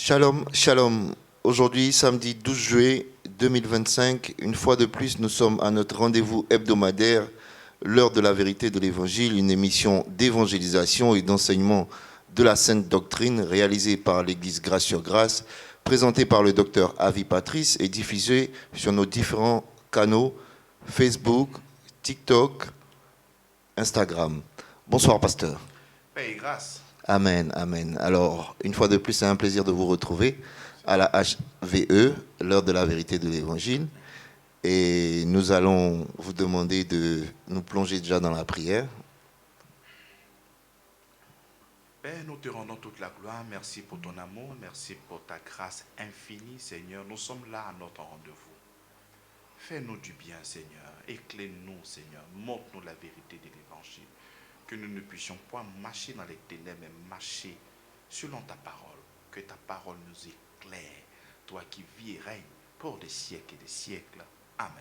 Shalom, shalom. Aujourd'hui, samedi 12 juillet 2025, une fois de plus, nous sommes à notre rendez-vous hebdomadaire, l'heure de la vérité de l'Évangile, une émission d'évangélisation et d'enseignement de la Sainte Doctrine réalisée par l'Église Grâce sur Grâce, présentée par le docteur Avi Patrice et diffusée sur nos différents canaux Facebook, TikTok, Instagram. Bonsoir, pasteur. Paix et grâce. Amen, amen. Alors, une fois de plus, c'est un plaisir de vous retrouver à la HVE, l'heure de la vérité de l'Évangile. Et nous allons vous demander de nous plonger déjà dans la prière. Père, nous te rendons toute la gloire. Merci pour ton amour. Merci pour ta grâce infinie, Seigneur. Nous sommes là à notre rendez-vous. Fais-nous du bien, Seigneur. Éclaire-nous, Seigneur. Montre-nous la vérité de l'Évangile. Que nous ne puissions pas marcher dans les ténèbres, mais marcher selon ta parole. Que ta parole nous éclaire. Toi qui vis et règnes pour des siècles et des siècles. Amen.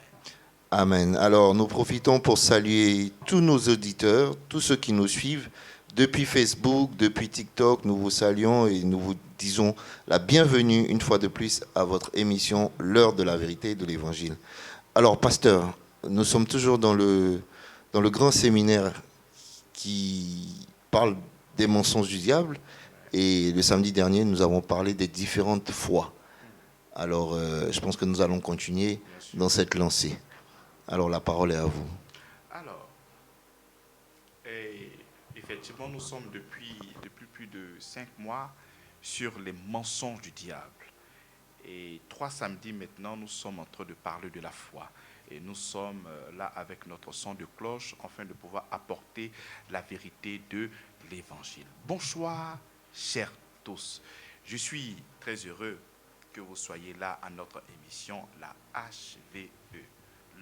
Amen. Alors, nous profitons pour saluer tous nos auditeurs, tous ceux qui nous suivent depuis Facebook, depuis TikTok. Nous vous saluons et nous vous disons la bienvenue une fois de plus à votre émission L'heure de la vérité de l'Évangile. Alors, pasteur, nous sommes toujours dans le grand séminaire qui parle des mensonges du diable. Et le samedi dernier, nous avons parlé des différentes foi. Alors, je pense que nous allons continuer dans cette lancée. Alors, la parole est à vous. Alors, effectivement, nous sommes depuis plus de 5 mois sur les mensonges du diable. Et 3 samedis maintenant, nous sommes en train de parler de la foi. Et nous sommes là avec notre son de cloche, afin de pouvoir apporter la vérité de l'Évangile. Bonsoir, chers tous. Je suis très heureux que vous soyez là à notre émission, la HVE,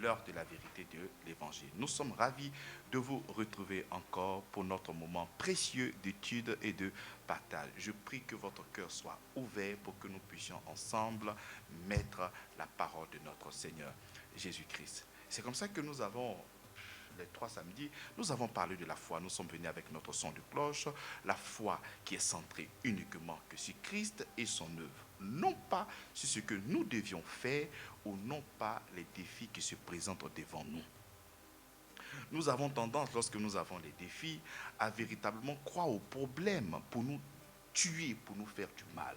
l'heure de la vérité de l'Évangile. Nous sommes ravis de vous retrouver encore pour notre moment précieux d'étude et de partage. Je prie que votre cœur soit ouvert pour que nous puissions ensemble mettre la parole de notre Seigneur Jésus-Christ. C'est comme ça que nous avons, les 3 samedis, nous avons parlé de la foi. Nous sommes venus avec notre son de cloche, la foi qui est centrée uniquement que sur Christ et son œuvre, non pas sur ce que nous devions faire ou non pas les défis qui se présentent devant nous. Nous avons tendance, lorsque nous avons les défis, à véritablement croire aux problèmes pour nous tuer, pour nous faire du mal.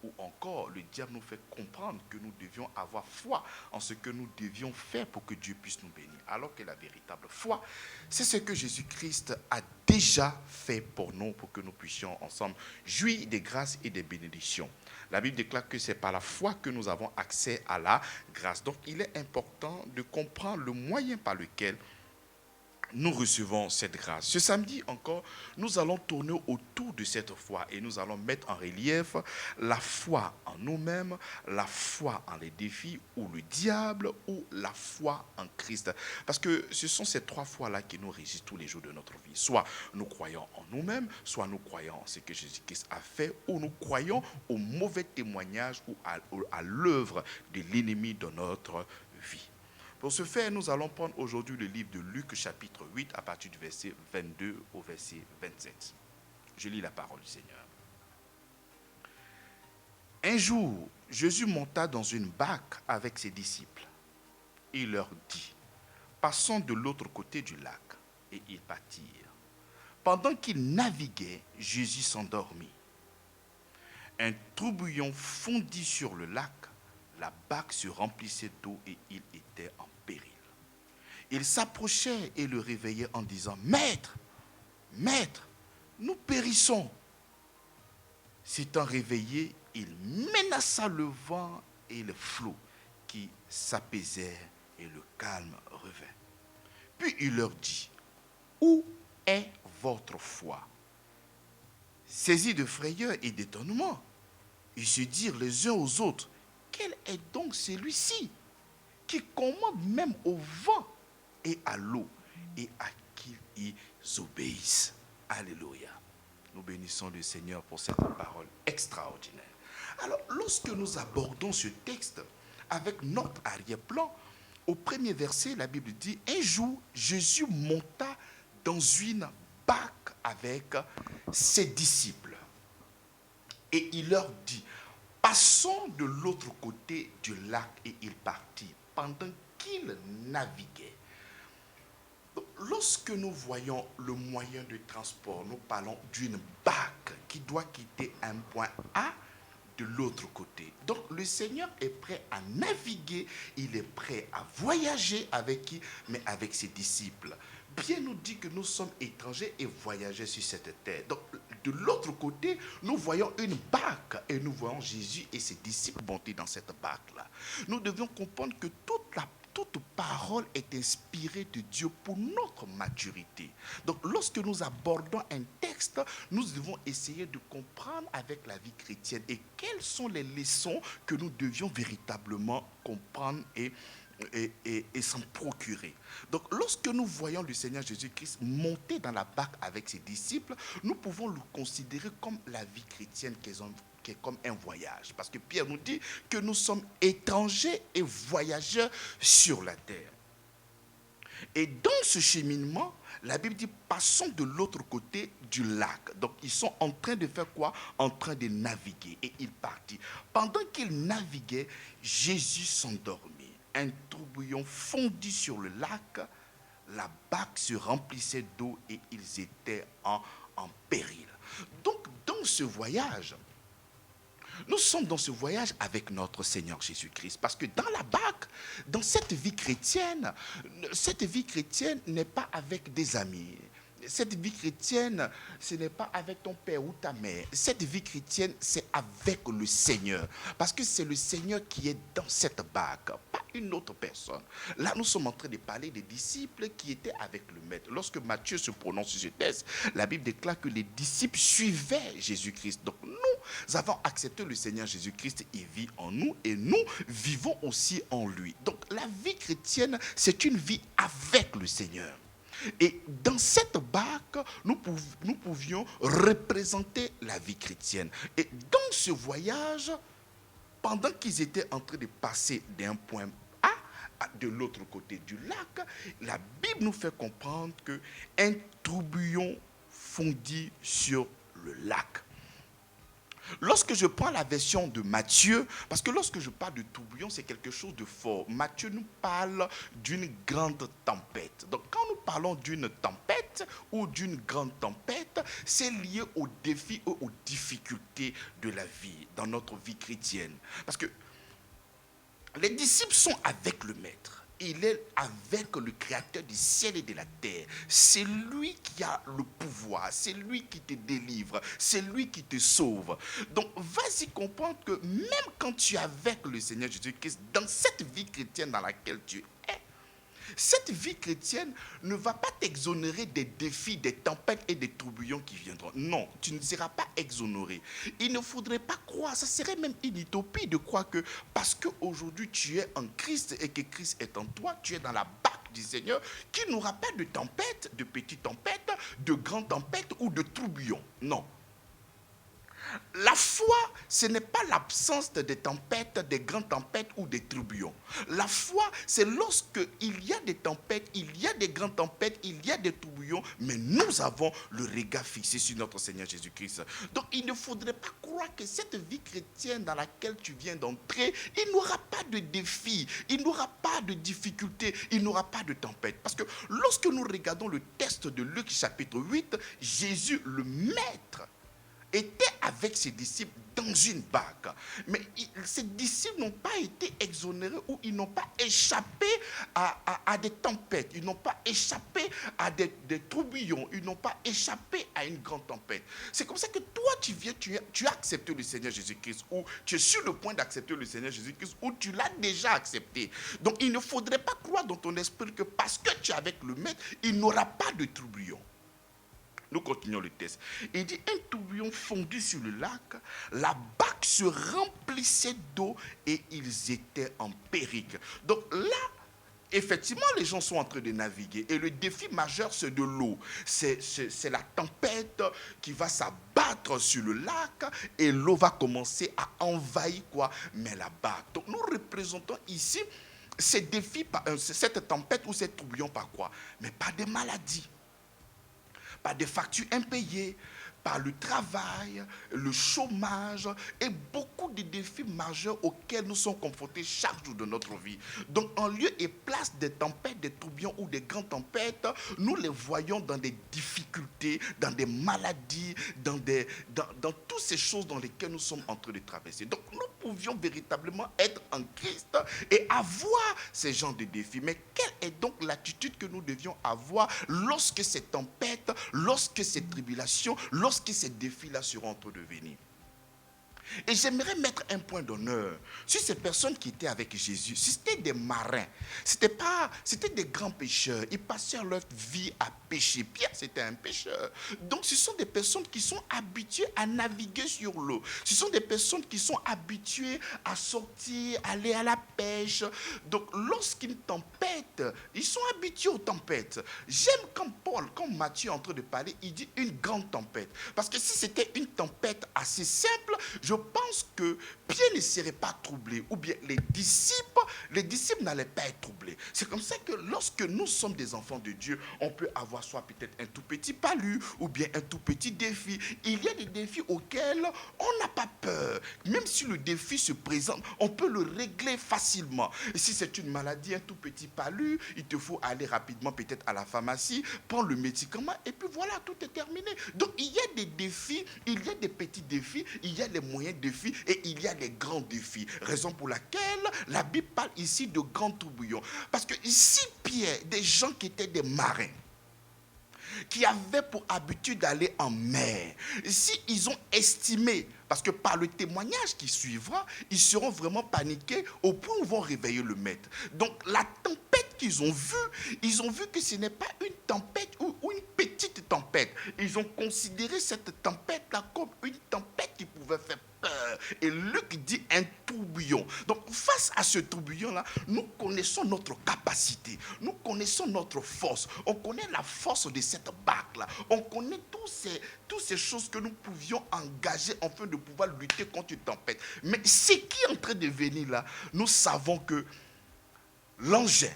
Ou encore, le diable nous fait comprendre que nous devions avoir foi en ce que nous devions faire pour que Dieu puisse nous bénir. Alors que la véritable foi, c'est ce que Jésus-Christ a déjà fait pour nous, pour que nous puissions ensemble jouir des grâces et des bénédictions. La Bible déclare que c'est par la foi que nous avons accès à la grâce. Donc, il est important de comprendre le moyen par lequel nous recevons cette grâce. Ce samedi encore, nous allons tourner autour de cette foi et nous allons mettre en relief la foi en nous-mêmes, la foi en les défis ou le diable ou la foi en Christ. Parce que ce sont ces 3 foi-là qui nous régissent tous les jours de notre vie. Soit nous croyons en nous-mêmes, soit nous croyons en ce que Jésus-Christ a fait, ou nous croyons au mauvais témoignage ou à l'œuvre de l'ennemi de notre vie. Pour ce faire, nous allons prendre aujourd'hui le livre de Luc, chapitre 8, à partir du verset 22 au verset 27. Je lis la parole du Seigneur. Un jour, Jésus monta dans une barque avec ses disciples. Il leur dit, passons de l'autre côté du lac. Et ils partirent. Pendant qu'ils naviguaient, Jésus s'endormit. Un tourbillon fondit sur le lac. La barque se remplissait d'eau et il était en péril. Il s'approchait et le réveillait en disant, Maître, Maître, nous périssons. S'étant réveillé, il menaça le vent et le flot qui s'apaisèrent et le calme revint. Puis il leur dit, où est votre foi? Saisis de frayeur et d'étonnement, ils se dirent les uns aux autres, quel est donc celui-ci qui commande même au vent et à l'eau et à qui ils obéissent? Alléluia. Nous bénissons le Seigneur pour cette parole extraordinaire. Alors, lorsque nous abordons ce texte avec notre arrière-plan, au premier verset, la Bible dit, un jour, Jésus monta dans une barque avec ses disciples. Et il leur dit, passant de l'autre côté du lac et il partit pendant qu'il naviguait. Donc, lorsque nous voyons le moyen de transport, nous parlons d'une barque qui doit quitter un point A de l'autre côté. Donc le Seigneur est prêt à naviguer, il est prêt à voyager avec qui? Mais avec ses disciples. Bien nous dit que nous sommes étrangers et voyageurs sur cette terre. Donc de l'autre côté, nous voyons une barque et nous voyons Jésus et ses disciples monter dans cette barque-là. Nous devons comprendre que toute parole est inspirée de Dieu pour notre maturité. Donc, lorsque nous abordons un texte, nous devons essayer de comprendre avec la vie chrétienne et quelles sont les leçons que nous devions véritablement comprendre et s'en procurer. Donc, lorsque nous voyons le Seigneur Jésus-Christ monter dans la barque avec ses disciples, nous pouvons le considérer comme la vie chrétienne qui est comme un voyage. Parce que Pierre nous dit que nous sommes étrangers et voyageurs sur la terre. Et dans ce cheminement, la Bible dit, passons de l'autre côté du lac. Donc, ils sont en train de faire quoi? En train de naviguer. Et ils partent. Pendant qu'ils naviguaient, Jésus s'endormit. Un tourbillon fondit sur le lac. La barque se remplissait d'eau et ils étaient en péril. Donc, dans ce voyage, nous sommes dans ce voyage avec notre Seigneur Jésus-Christ. Parce que dans la barque, dans cette vie chrétienne n'est pas avec des amis. Cette vie chrétienne, ce n'est pas avec ton père ou ta mère. Cette vie chrétienne, c'est avec le Seigneur. Parce que c'est le Seigneur qui est dans cette barque, pas une autre personne. Là, nous sommes en train de parler des disciples qui étaient avec le Maître. Lorsque Matthieu se prononce sur ce texte, la Bible déclare que les disciples suivaient Jésus-Christ. Donc nous avons accepté le Seigneur Jésus-Christ, il vit en nous et nous vivons aussi en lui. Donc la vie chrétienne, c'est une vie avec le Seigneur. Et dans cette barque, nous pouvions représenter la vie chrétienne. Et dans ce voyage, pendant qu'ils étaient en train de passer d'un point A de l'autre côté du lac, la Bible nous fait comprendre qu'un tourbillon fondit sur le lac. Lorsque je prends la version de Matthieu, parce que lorsque je parle de tourbillon, c'est quelque chose de fort. Matthieu nous parle d'une grande tempête. Donc quand nous parlons d'une tempête ou d'une grande tempête, c'est lié aux défis ou aux difficultés de la vie, dans notre vie chrétienne. Parce que les disciples sont avec le Maître. Il est avec le Créateur du ciel et de la terre. C'est lui qui a le pouvoir. C'est lui qui te délivre. C'est lui qui te sauve. Donc, vas-y comprendre que même quand tu es avec le Seigneur Jésus-Christ, dans cette vie chrétienne dans laquelle tu es, cette vie chrétienne ne va pas t'exonérer des défis, des tempêtes et des tourbillons qui viendront. Non, tu ne seras pas exonéré. Il ne faudrait pas croire, ça serait même une utopie de croire que parce qu'aujourd'hui tu es en Christ et que Christ est en toi, tu es dans la barque du Seigneur, qu'il n'y aura pas de tempête, de petites tempêtes, de grandes tempêtes ou de tourbillons. Non. La foi, ce n'est pas l'absence des tempêtes, des grandes tempêtes ou des tourbillons. La foi, c'est lorsque il y a des tempêtes, il y a des grandes tempêtes, il y a des tourbillons, mais nous avons le regard fixé sur notre Seigneur Jésus-Christ. Donc, il ne faudrait pas croire que cette vie chrétienne dans laquelle tu viens d'entrer, il n'y aura pas de défis, il n'y aura pas de difficultés, il n'y aura pas de tempête. Parce que lorsque nous regardons le texte de Luc chapitre 8, Jésus, le Maître, était avec ses disciples dans une barque. Mais ces disciples n'ont pas été exonérés ou ils n'ont pas échappé à des tempêtes. Ils n'ont pas échappé à des tourbillons. Ils n'ont pas échappé à une grande tempête. C'est comme ça que toi, tu as accepté le Seigneur Jésus-Christ ou tu es sur le point d'accepter le Seigneur Jésus-Christ ou tu l'as déjà accepté. Donc, il ne faudrait pas croire dans ton esprit que parce que tu es avec le Maître, il n'aura pas de tourbillon. Nous continuons le texte. Il dit, un tourbillon fondu sur le lac, la barque se remplissait d'eau et ils étaient en péril. Donc là, effectivement, les gens sont en train de naviguer. Et le défi majeur, c'est de l'eau. C'est la tempête qui va s'abattre sur le lac et l'eau va commencer à envahir quoi? Mais la barque. Donc nous représentons ici ces défis, cette tempête ou ces tourbillons par quoi? Mais par des maladies. Par des factures impayées, par le travail, le chômage et beaucoup de défis majeurs auxquels nous sommes confrontés chaque jour de notre vie. Donc, en lieu et place des tempêtes, des tourbillons ou des grandes tempêtes, nous les voyons dans des difficultés, dans des maladies, dans toutes ces choses dans lesquelles nous sommes en train de traverser. Donc, nous pouvions véritablement être en Christ et avoir ces genres de défis. Mais quelle est donc l'attitude que nous devions avoir lorsque ces tempêtes, lorsque ces tribulations, lorsque ces défis-là seront en train de venir? Et j'aimerais mettre un point d'honneur sur ces personnes qui étaient avec Jésus. C'était des marins, c'était des grands pêcheurs. Ils passaient leur vie à pêcher. Pierre, c'était un pêcheur. Donc, ce sont des personnes qui sont habituées à naviguer sur l'eau. Ce sont des personnes qui sont habituées à sortir, aller à la pêche. Donc, lorsqu'une tempête, ils sont habitués aux tempêtes. J'aime quand Matthieu est en train de parler, il dit une grande tempête. Parce que si c'était une tempête assez simple, je pense que Pierre ne serait pas troublé, ou bien les disciples n'allaient pas être troublés. C'est comme ça que lorsque nous sommes des enfants de Dieu, on peut avoir soit peut-être un tout petit palu, ou bien un tout petit défi. Il y a des défis auxquels on n'a pas peur. Même si le défi se présente, on peut le régler facilement. Et si c'est une maladie, un tout petit palu, il te faut aller rapidement peut-être à la pharmacie, prendre le médicament, et puis voilà, tout est terminé. Donc il y a des défis, il y a des petits défis, il y a les moyens défis et il y a les grands défis. Raison pour laquelle la Bible parle ici de grands tourbillons. Parce que ici, Pierre, des gens qui étaient des marins, qui avaient pour habitude d'aller en mer, si ils ont estimé, parce que par le témoignage qui suivra, ils seront vraiment paniqués au point où ils vont réveiller le maître. Donc la tempête qu'ils ont vu que ce n'est pas une tempête ou une petite tempête. Ils ont considéré cette tempête-là comme une tempête qui pouvait faire peur. Et Luc dit un tourbillon. Donc face à ce tourbillon-là, nous connaissons notre capacité, nous connaissons notre force, on connaît la force de cette barque-là, on connaît toutes ces choses que nous pouvions engager afin de pouvoir lutter contre une tempête. Mais ce qui est en train de venir là, nous savons que l'engin,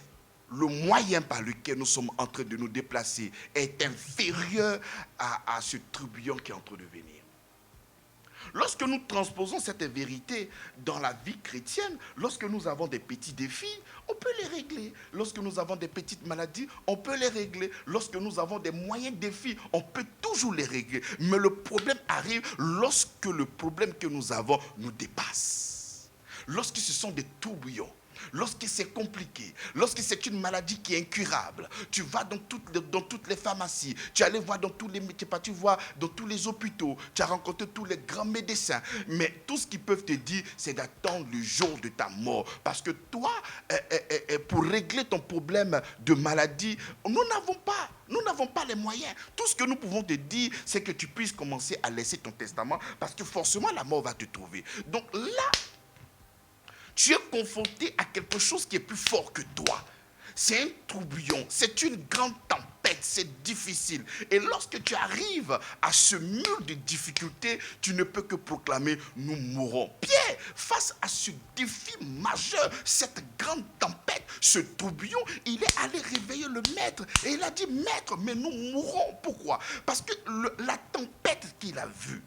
le moyen par lequel nous sommes en train de nous déplacer est inférieur à ce tourbillon qui est en train de venir. Lorsque nous transposons cette vérité dans la vie chrétienne, lorsque nous avons des petits défis, on peut les régler. Lorsque nous avons des petites maladies, on peut les régler. Lorsque nous avons des moyens défis, on peut toujours les régler. Mais le problème arrive lorsque le problème que nous avons nous dépasse. Lorsque ce sont des tourbillons. Lorsque c'est compliqué, lorsque c'est une maladie qui est incurable, tu vas dans toutes les pharmacies, tu allais voir dans tous les métiers, tu vois dans tous les hôpitaux, tu as rencontré tous les grands médecins, mais tout ce qu'ils peuvent te dire, c'est d'attendre le jour de ta mort. Parce que toi, pour régler ton problème de maladie, nous n'avons pas les moyens. Tout ce que nous pouvons te dire, c'est que tu puisses commencer à laisser ton testament, parce que forcément la mort va te trouver. Donc là, tu es confronté à quelque chose qui est plus fort que toi. C'est un tourbillon, c'est une grande tempête, c'est difficile. Et lorsque tu arrives à ce mur de difficultés, tu ne peux que proclamer « nous mourrons ». Pierre, face à ce défi majeur, cette grande tempête, ce tourbillon, il est allé réveiller le maître. Et il a dit « Maître, mais nous mourrons ». Pourquoi? Parce que la tempête qu'il a vue,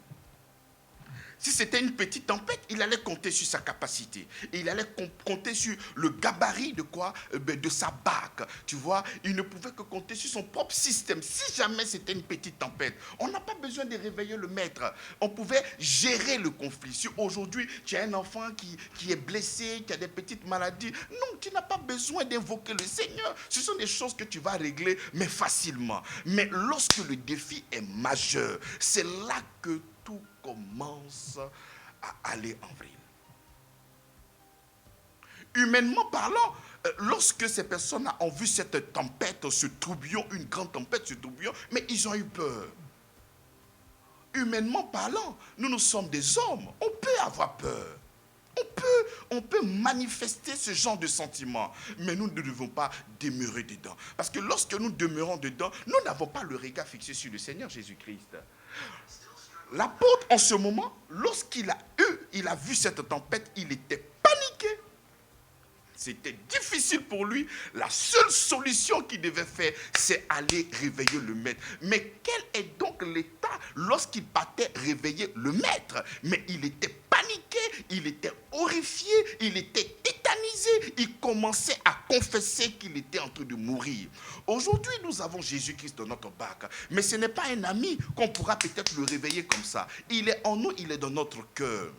si c'était une petite tempête, il allait compter sur sa capacité. Et il allait compter sur le gabarit de quoi? De sa barque. Tu vois, il ne pouvait que compter sur son propre système. Si jamais c'était une petite tempête, on n'a pas besoin de réveiller le maître. On pouvait gérer le conflit. Si aujourd'hui, tu as un enfant qui est blessé, qui a des petites maladies, non, tu n'as pas besoin d'invoquer le Seigneur. Ce sont des choses que tu vas régler, mais facilement. Mais lorsque le défi est majeur, c'est là que tout commence à aller en vrille. Humainement parlant, lorsque ces personnes ont vu cette tempête, ce tourbillon, une grande tempête, ce tourbillon, mais ils ont eu peur. Humainement parlant, nous sommes des hommes, on peut avoir peur. On peut manifester ce genre de sentiment, mais nous ne devons pas demeurer dedans. Parce que lorsque nous demeurons dedans, nous n'avons pas le regard fixé sur le Seigneur Jésus-Christ. L'apôtre, en ce moment, lorsqu'il a vu cette tempête, il était paniqué. c'était difficile pour lui. La seule solution qu'il devait faire, c'est aller réveiller le maître. Mais quel est donc l'état lorsqu'il partait réveiller le maître? Mais il était paniqué, il était horrifié, il était tétanisé. Il commençait à confesser qu'il était en train de mourir. Aujourd'hui, nous avons Jésus-Christ dans notre barque. Mais ce n'est pas un ami qu'on pourra peut-être le réveiller comme ça. Il est en nous, il est dans notre cœur.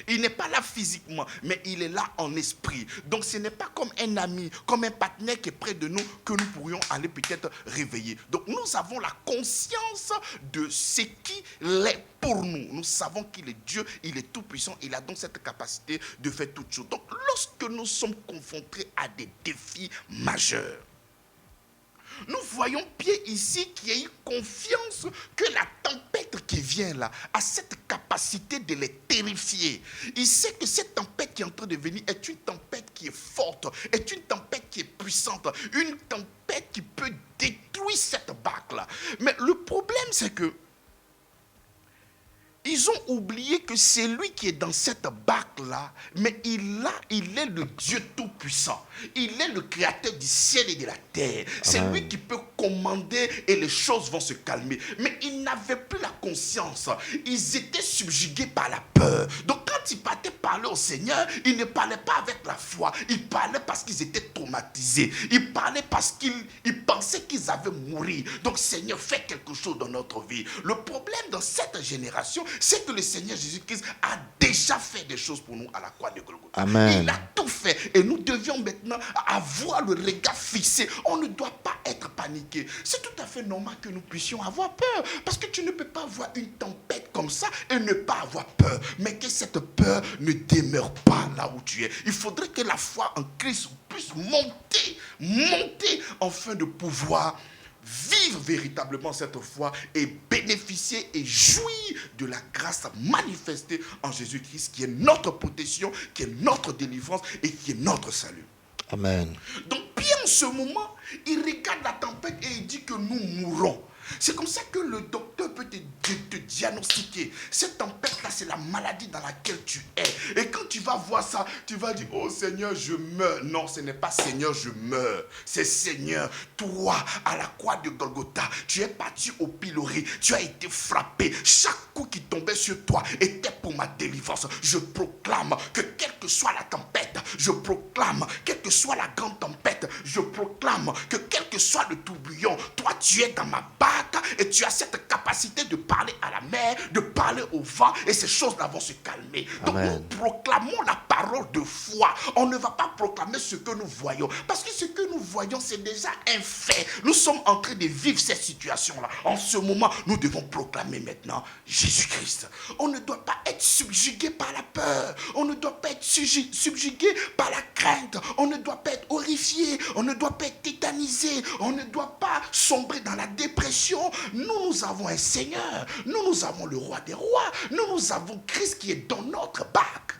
Il n'est pas là physiquement, mais il est là en esprit. Donc ce n'est pas comme un ami, comme un partenaire qui est près de nous que nous pourrions aller peut-être réveiller. Donc nous avons la conscience de ce qu'il est pour nous. Nous savons qu'il est Dieu, il est tout puissant, il a donc cette capacité de faire toutes choses. Donc lorsque nous sommes confrontés à des défis majeurs, nous voyons Pierre ici qui a eu confiance que la tempête qui vient là a cette capacité de les terrifier. Il sait que cette tempête qui est en train de venir est une tempête qui est forte, est une tempête qui est puissante, une tempête qui peut détruire cette barque là. Mais le problème c'est que ils ont oublié que c'est lui qui est dans cette barque-là, mais il est le Dieu tout-puissant. Il est le créateur du ciel et de la terre. C'est lui qui peut commander et les choses vont se calmer. Mais ils n'avaient plus la conscience. Ils étaient subjugués par la peur. Donc quand ils partaient parler au Seigneur, ils ne parlaient pas avec la foi. Ils parlaient parce qu'ils étaient traumatisés. Ils parlaient parce qu'ils pensaient qu'ils avaient mouru. Donc Seigneur, fais quelque chose dans notre vie. Le problème dans cette génération, c'est que le Seigneur Jésus-Christ a déjà fait des choses pour nous à la croix de Golgotha. Amen. Il a tout fait. Et nous devions maintenant avoir le regard fixé. On ne doit pas être paniqué. C'est tout à fait normal que nous puissions avoir peur. Parce que tu ne peux pas voir une tempête comme ça et ne pas avoir peur. Mais que cette peur ne demeure pas là où tu es. Il faudrait que la foi en Christ puisse monter afin de pouvoir vivre véritablement cette foi et bénéficier et jouir de la grâce manifestée en Jésus-Christ qui est notre protection, qui est notre délivrance et qui est notre salut. Amen. Donc Pierre en ce moment, il regarde la tempête et il dit que nous mourrons. C'est comme ça que le docteur peut te diagnostiquer. Cette tempête-là, c'est la maladie dans laquelle tu es. Et quand tu vas voir ça, tu vas dire, oh Seigneur, je meurs. Non, ce n'est pas Seigneur, je meurs. C'est Seigneur, toi, à la croix de Golgotha, tu es parti au pilori. Tu as été frappé. Chaque coup qui tombait sur toi était pour ma délivrance. Je proclame que quelle que soit la tempête, je proclame, quelle que soit la grande tempête, je proclame que quel que soit le tourbillon, toi, tu es dans ma barque. Et tu as cette capacité de parler à la mer, de parler au vent, et ces choses-là vont se calmer. Donc Amen. nous proclamons la parole de foi. On ne va pas proclamer ce que nous voyons, parce que ce que nous voyons, c'est déjà un fait. Nous sommes en train de vivre cette situation-là. En ce moment, nous devons proclamer maintenant Jésus-Christ. On ne doit pas être subjugué par la peur. On ne doit pas être subjugué par la crainte. On ne doit pas être horrifié. On ne doit pas être tétanisé. On ne doit pas sombrer dans la dépression. Nous avons un Seigneur. Nous avons le roi des rois. Nous avons Christ qui est dans notre barque.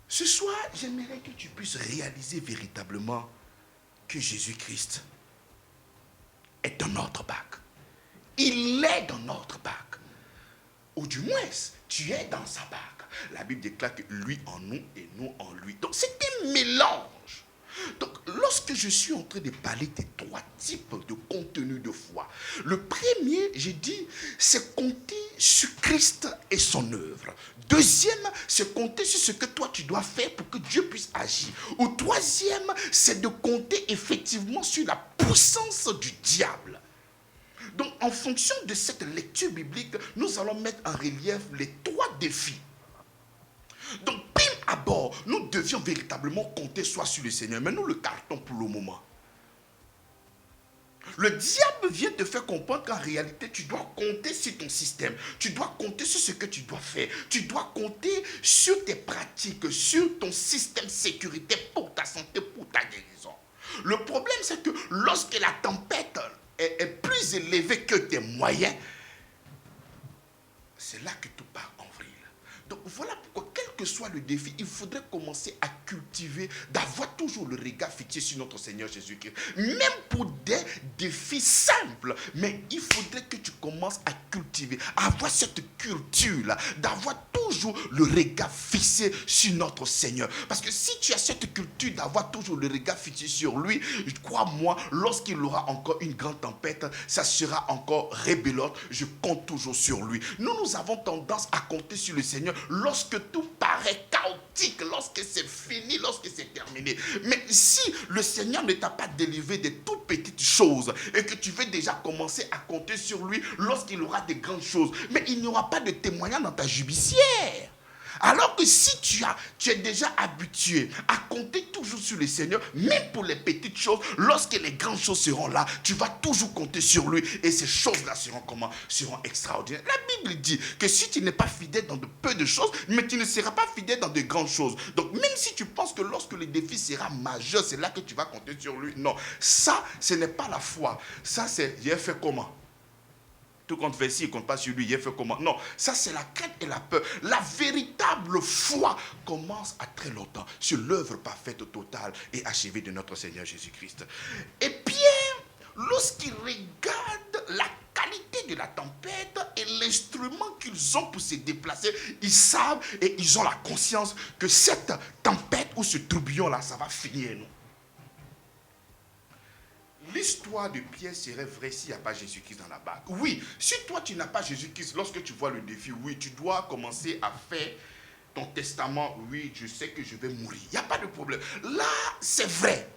Ce soir, j'aimerais que tu puisses réaliser véritablement que Jésus-Christ est dans notre barque. Il est dans notre barque. Ou du moins, tu es dans sa barque. La Bible déclare que lui en nous et nous en lui. Donc c'est un mélange. Donc, lorsque je suis en train de parler des trois types de contenu de foi, le premier, j'ai dit, c'est compter sur Christ et son œuvre. Deuxième, c'est compter sur ce que toi tu dois faire pour que Dieu puisse agir. Ou troisième, c'est de compter effectivement sur la puissance du diable. Donc, en fonction de cette lecture biblique, nous allons mettre en relief les trois défis. Donc, prime abord, nous devions véritablement compter soit sur le Seigneur, mais nous le cartons pour le moment. Le diable vient te faire comprendre qu'en réalité, tu dois compter sur ton système. Tu dois compter sur ce que tu dois faire. Tu dois compter sur tes pratiques, sur ton système sécuritaire pour ta santé, pour ta guérison. Le problème, c'est que lorsque la tempête est plus élevée que tes moyens, c'est là que tout part en vrille. Donc voilà pourquoi, quel que soit le défi, il faudrait commencer à cultiver, d'avoir toujours le regard fixé sur notre Seigneur Jésus-Christ. Même pour des défis simples, mais il faudrait que tu commences à cultiver, à avoir cette culture-là, d'avoir toujours le regard fixé sur notre Seigneur. Parce que si tu as cette culture d'avoir toujours le regard fixé sur lui, crois-moi, lorsqu'il aura encore une grande tempête, ça sera encore rebelote. Je compte toujours sur lui. Nous avons tendance à compter sur le Seigneur lorsque tout paraît chaotique, lorsque c'est fini, lorsque c'est terminé. Mais si le Seigneur ne t'a pas délivré de toutes petites choses et que tu veux déjà commencer à compter sur lui lorsqu'il aura des grandes choses, mais il n'y aura pas de témoignage dans ta judiciaire. Alors que si tu es déjà habitué à compter toujours sur le Seigneur, même pour les petites choses, lorsque les grandes choses seront là, tu vas toujours compter sur lui et ces choses-là seront comment? Seront extraordinaires. La Bible dit que si tu n'es pas fidèle dans de peu de choses, mais tu ne seras pas fidèle dans de grandes choses. Donc même si tu penses que lorsque le défi sera majeur, c'est là que tu vas compter sur lui. Non, ça, ce n'est pas la foi. Ça, c'est, j'ai fait comment? Tout compte fait si il ne compte pas sur lui, il fait comment? Non, ça c'est la crainte et la peur. La véritable foi commence à très longtemps sur l'œuvre parfaite, totale et achevée de notre Seigneur Jésus-Christ. Et Pierre, lorsqu'il regarde la qualité de la tempête et l'instrument qu'ils ont pour se déplacer, ils savent et ils ont la conscience que cette tempête ou ce tourbillon-là, ça va finir, non? L'histoire de Pierre serait vraie s'il n'y a pas Jésus-Christ dans la barque. Oui, si toi tu n'as pas Jésus-Christ, lorsque tu vois le défi, oui, tu dois commencer à faire ton testament. Oui, je sais que je vais mourir. Il n'y a pas de problème. Là, c'est vrai.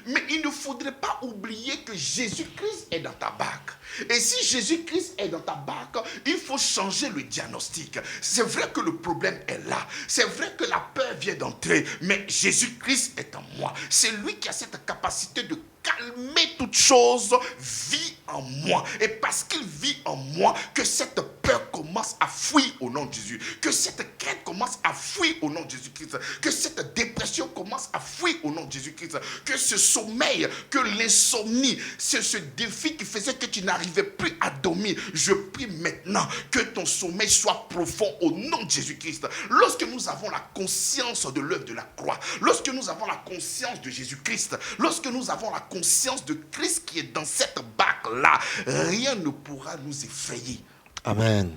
Mais il ne faudrait pas oublier que Jésus-Christ est dans ta barque. Et si Jésus-Christ est dans ta barque, il faut changer le diagnostic. C'est vrai que le problème est là. C'est vrai que la peur vient d'entrer. Mais Jésus-Christ est en moi. C'est lui qui a cette capacité de calmer toute chose, vit en moi. Et parce qu'il vit en moi, que cette peur commence à fuir au nom de Jésus. Que cette crainte commence à fuir au nom de Jésus-Christ. Que cette dépression commence à fuir au nom de Jésus-Christ. Que ce sommeil, que l'insomnie, c'est ce défi qui faisait que tu n'arrivais plus à dormir. Je prie maintenant que ton sommeil soit profond au nom de Jésus-Christ. Lorsque nous avons la conscience de l'œuvre de la croix, lorsque nous avons la conscience de Jésus-Christ, lorsque nous avons la conscience de Christ qui est dans cette barque-là, rien ne pourra nous effrayer. Amen.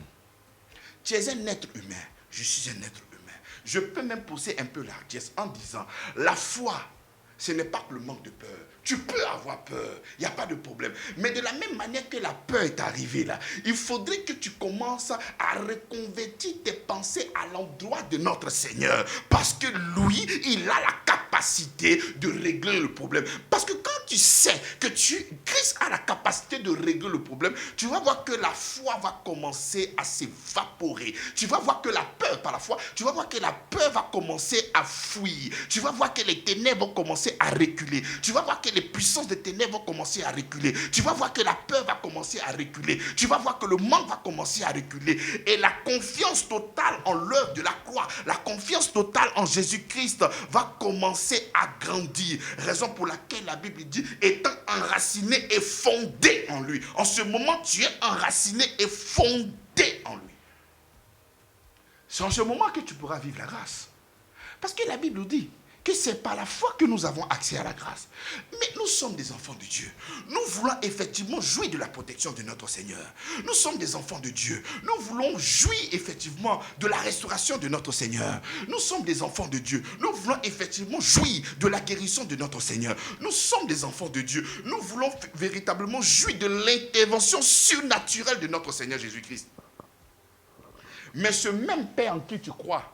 Tu es un être humain, je suis un être humain. Je peux même pousser un peu l'ardiesse en disant, la foi, ce n'est pas que le manque de peur. Tu peux avoir peur, il n'y a pas de problème. Mais de la même manière que la peur est arrivée là, il faudrait que tu commences à reconvertir tes pensées à l'endroit de notre Seigneur. Parce que lui, il a la capacité de régler le problème. Parce que quand tu sais que Christ a la capacité de régler le problème, tu vas voir que la foi va commencer à s'évaporer. Tu vas voir que la peur, par la foi, tu vas voir que la peur va commencer à fuir. Tu vas voir que les ténèbres vont commencer à reculer. Tu vas voir que les puissances des ténèbres vont commencer à reculer. Tu vas voir que la peur va commencer à reculer. Tu vas voir que le manque va commencer à reculer. Et la confiance totale en l'œuvre de la croix, la confiance totale en Jésus-Christ va commencer à grandir. Raison pour laquelle la Bible dit, étant enraciné et fondé en lui. En ce moment, tu es enraciné et fondé en lui. C'est en ce moment que tu pourras vivre la grâce. Parce que la Bible dit que c'est par la foi que nous avons accès à la grâce. Mais nous sommes des enfants de Dieu. Nous voulons effectivement jouir de la protection de notre Seigneur. Nous sommes des enfants de Dieu. Nous voulons jouir effectivement de la restauration de notre Seigneur. Nous sommes des enfants de Dieu. Nous voulons effectivement jouir de la guérison de notre Seigneur. Nous sommes des enfants de Dieu. Nous voulons véritablement jouir de l'intervention surnaturelle de notre Seigneur Jésus-Christ. Mais ce même Père en qui tu crois,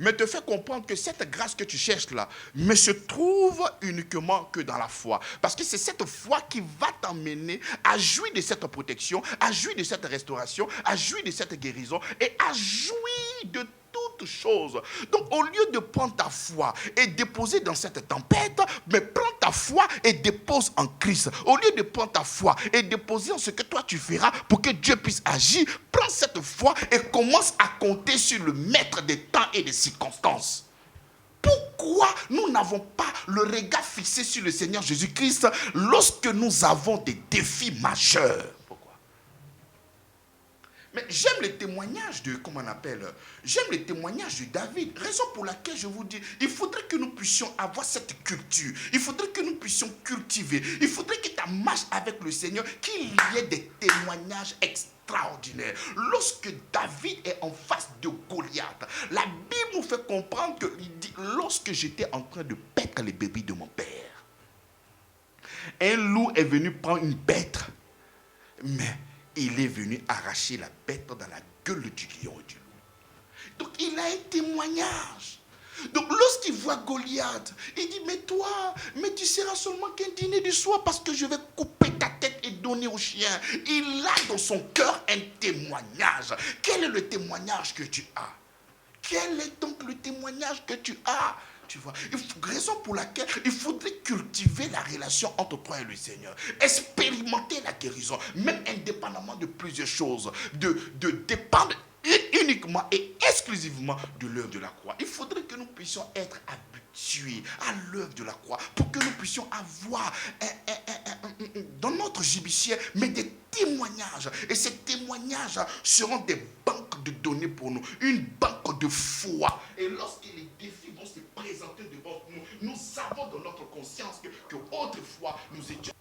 mais te fait comprendre que cette grâce que tu cherches là ne se trouve uniquement que dans la foi. Parce que c'est cette foi qui va t'emmener à jouir de cette protection, à jouir de cette restauration, à jouir de cette guérison et à jouir de toutes choses. Donc au lieu de prendre ta foi et déposer dans cette tempête, mais prends ta foi et dépose en Christ. Au lieu de prendre ta foi et déposer en ce que toi tu feras pour que Dieu puisse agir, prends cette foi et commence à compter sur le maître des temps et des circonstances. Pourquoi nous n'avons pas le regard fixé sur le Seigneur Jésus-Christ lorsque nous avons des défis majeurs? Pourquoi? Mais j'aime les témoignages de, comment on appelle, j'aime les témoignages de David. Raison pour laquelle je vous dis, il faudrait que nous puissions avoir cette culture. Il faudrait que nous puissions cultiver. Il faudrait que ta marche avec le Seigneur, qu'il y ait des témoignages extraordinaires. Lorsque David est en face de Goliath, la Bible nous fait comprendre qu'il dit, lorsque j'étais en train de paître les brebis de mon père, un loup est venu prendre une bête, mais il est venu arracher la bête dans la gueule du lion et du loup. Donc il a un témoignage. Donc lorsqu'il voit Goliath, il dit, mais toi, mais tu seras seulement qu'un dîner du soir parce que je vais couper ta tête et donner au chien. Il a dans son cœur un témoignage. Quel est le témoignage que tu as? Quel est donc le témoignage que tu as? Tu vois, raison pour laquelle il faudrait cultiver la relation entre toi et le Seigneur. Expérimenter la guérison, même indépendamment de plusieurs choses. De dépendre uniquement et exclusivement de l'œuvre de la croix. Il faudrait que nous puissions être habitués à l'œuvre de la croix pour que nous puissions avoir dans notre gibecière, mais des témoignages. Et ces témoignages seront des banques de données pour nous, une banque de foi. Et lorsque les défis vont se présenter devant nous, nous savons dans notre conscience que autrefois nous étions.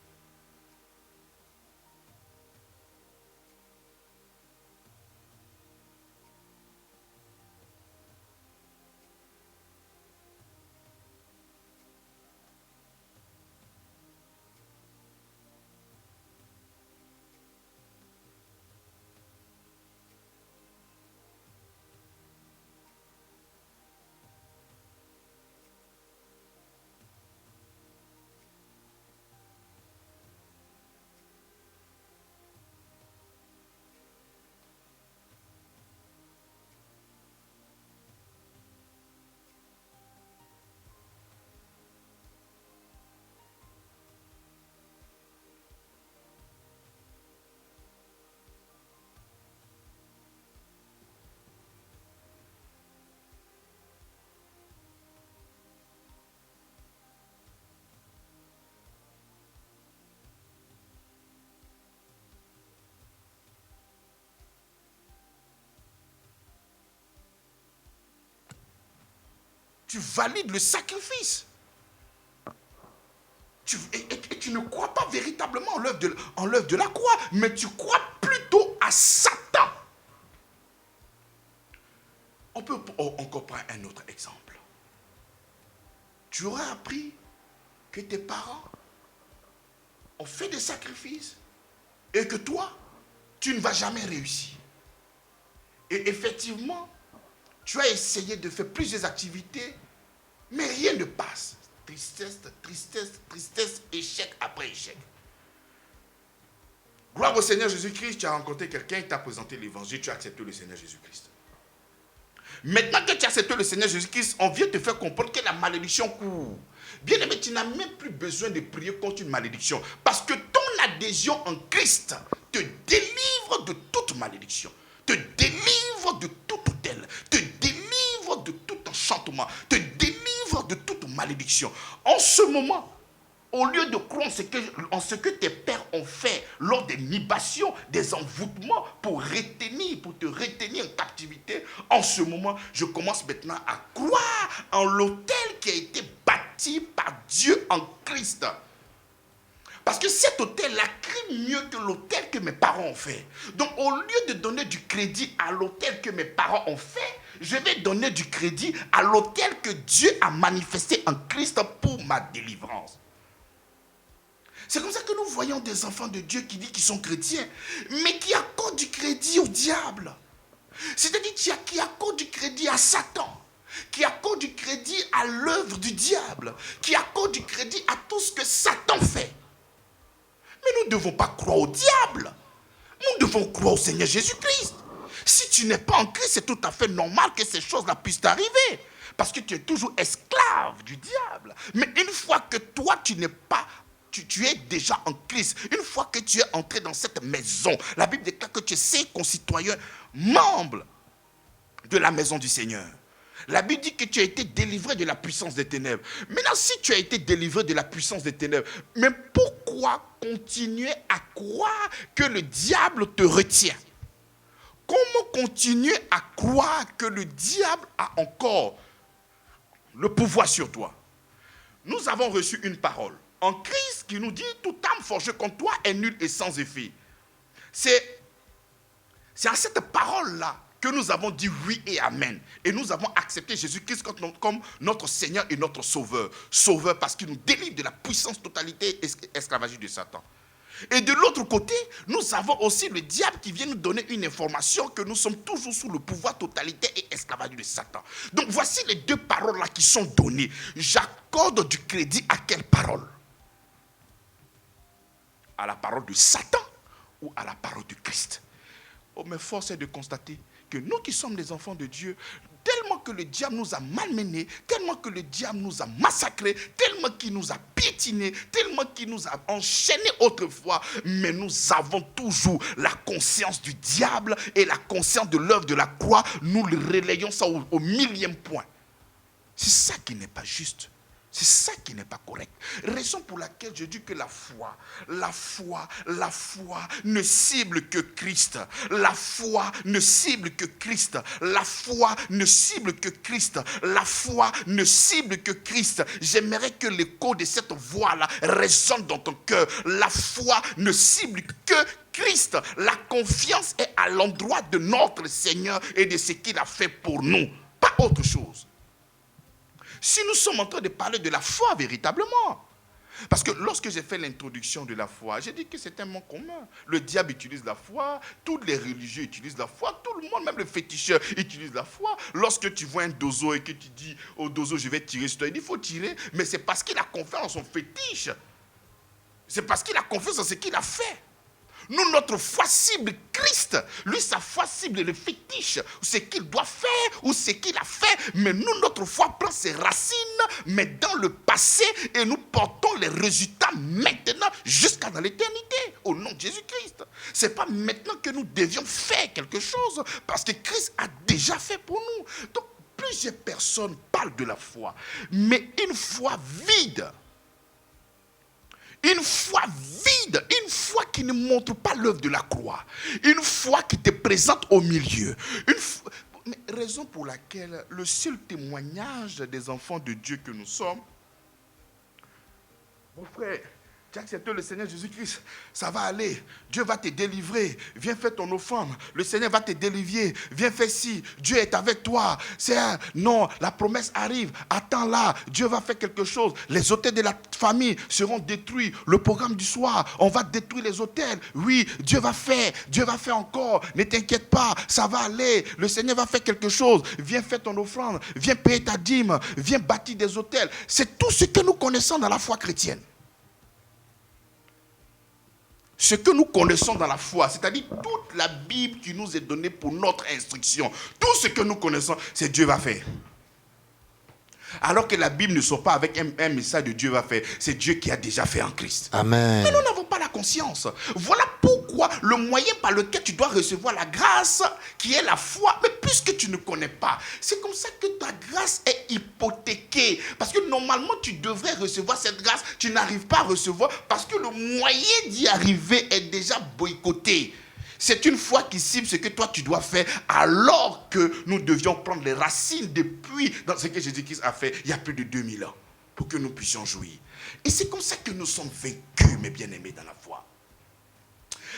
Tu valides le sacrifice. Et tu ne crois pas véritablement en l'œuvre de la croix, mais tu crois plutôt à Satan. On peut encore prendre un autre exemple. Tu aurais appris que tes parents ont fait des sacrifices et que toi, tu ne vas jamais réussir. Et effectivement, tu as essayé de faire plusieurs activités, mais rien ne passe. Tristesse, tristesse, tristesse, échec après échec. Gloire au Seigneur Jésus-Christ, tu as rencontré quelqu'un, il t'a présenté l'évangile, tu as accepté le Seigneur Jésus-Christ. Maintenant que tu as accepté le Seigneur Jésus-Christ, on vient te faire comprendre que la malédiction court. Bien aimé, tu n'as même plus besoin de prier contre une malédiction, parce que ton adhésion en Christ te délivre de toute malédiction, te délivre de toute tutelle, te délivre de tout enchantement, te délivre de toute malédiction. En ce moment, au lieu de croire en ce que tes pères ont fait lors des libations, des envoûtements pour te retenir en captivité, en ce moment, je commence maintenant à croire en l'autel qui a été bâti par Dieu en Christ. Parce que cet autel-là crie mieux que l'autel que mes parents ont fait. Donc, au lieu de donner du crédit à l'autel que mes parents ont fait, je vais donner du crédit à l'autel que Dieu a manifesté en Christ pour ma délivrance. C'est comme ça que nous voyons des enfants de Dieu qui disent qu'ils sont chrétiens, mais qui accordent du crédit au diable. C'est-à-dire qui accordent du crédit à Satan, qui accordent du crédit à l'œuvre du diable, qui accordent du crédit à tout ce que Satan fait. Mais nous ne devons pas croire au diable. Nous devons croire au Seigneur Jésus-Christ. Si tu n'es pas en Christ, c'est tout à fait normal que ces choses-là puissent t'arriver. Parce que tu es toujours esclave du diable. Mais une fois que toi, tu n'es pas... Tu es déjà en Christ. Une fois que tu es entré dans cette maison, la Bible déclare que tu es ses concitoyens, membre de la maison du Seigneur. La Bible dit que tu as été délivré de la puissance des ténèbres. Maintenant, si tu as été délivré de la puissance des ténèbres, mais pourquoi continuer à croire que le diable te retient? Comment continuer à croire que le diable a encore le pouvoir sur toi? Nous avons reçu une parole en Christ qui nous dit « Toute âme forgée contre toi est nulle et sans effet ». C'est à cette parole-là que nous avons dit oui et amen. Et nous avons accepté Jésus-Christ comme notre Seigneur et notre Sauveur. Sauveur parce qu'il nous délivre de la puissance totalité esclavagisme de Satan. Et de l'autre côté, nous avons aussi le diable qui vient nous donner une information que nous sommes toujours sous le pouvoir totalité et esclavagisme de Satan. Donc voici les deux paroles-là qui sont données. J'accorde du crédit à quelle parole? À la parole de Satan ou à la parole de Christ? Oh, mais force est de constater que nous qui sommes les enfants de Dieu, tellement que le diable nous a malmenés, tellement que le diable nous a massacrés, tellement qu'il nous a piétinés, tellement qu'il nous a enchaînés autrefois, mais nous avons toujours la conscience du diable et la conscience de l'œuvre de la croix. Nous le relayons ça au millième point. C'est ça qui n'est pas juste. C'est ça qui n'est pas correct. Raison pour laquelle je dis que la foi ne cible que Christ. La foi ne cible que Christ. La foi ne cible que Christ. La foi ne cible que Christ. J'aimerais que l'écho de cette voix-là résonne dans ton cœur. La foi ne cible que Christ. La confiance est à l'endroit de notre Seigneur et de ce qu'il a fait pour nous. Pas autre chose. Si nous sommes en train de parler de la foi véritablement, parce que lorsque j'ai fait l'introduction de la foi, j'ai dit que c'est un mot commun. Le diable utilise la foi, tous les religieux utilisent la foi, tout le monde, même les féticheurs, utilise la foi. Lorsque tu vois un dozo et que tu dis au dozo, je vais tirer sur toi, il dit, il faut tirer, mais c'est parce qu'il a confiance en son fétiche. C'est parce qu'il a confiance en ce qu'il a fait. Nous, notre foi cible Christ. Lui, sa foi cible le fétiche, ce qu'il doit faire ou ce qu'il a fait. Mais nous, notre foi prend ses racines, mais dans le passé, et nous portons les résultats maintenant jusqu'à dans l'éternité, au nom de Jésus-Christ. Ce n'est pas maintenant que nous devions faire quelque chose, parce que Christ a déjà fait pour nous. Donc, plusieurs personnes parlent de la foi, mais une foi vide. Une foi vide, une foi qui ne montre pas l'œuvre de la croix, une foi qui te présente au milieu. Mais raison pour laquelle le seul témoignage des enfants de Dieu que nous sommes, mon frère, tu as accepté le Seigneur Jésus-Christ, ça va aller, Dieu va te délivrer, viens faire ton offrande, le Seigneur va te délivrer, viens faire ci, Dieu est avec toi. Non, la promesse arrive, attends là, Dieu va faire quelque chose, les hôtels de la famille seront détruits, le programme du soir, on va détruire les hôtels, oui, Dieu va faire encore, ne t'inquiète pas, ça va aller, le Seigneur va faire quelque chose, viens faire ton offrande, viens payer ta dîme, viens bâtir des hôtels. C'est tout ce que nous connaissons dans la foi chrétienne. Ce que nous connaissons dans la foi, c'est-à-dire toute la Bible qui nous est donnée pour notre instruction, tout ce que nous connaissons, c'est Dieu va faire. Alors que la Bible ne sort pas avec un message de Dieu va faire, c'est Dieu qui a déjà fait en Christ. Amen. Mais nous n'avons pas la conscience. Voilà pourquoi le moyen par lequel tu dois recevoir la grâce, qui est la foi, mais puisque tu ne connais pas, c'est comme ça que ta grâce est hypothéquée. Parce que normalement, tu devrais recevoir cette grâce, tu n'arrives pas à recevoir parce que le moyen d'y arriver est déjà boycotté. C'est une foi qui cible ce que toi tu dois faire, alors que nous devions prendre les racines depuis dans ce que Jésus-Christ a fait il y a plus de 2000 ans pour que nous puissions jouir. Et c'est comme ça que nous sommes vaincus, mes bien-aimés, dans la foi.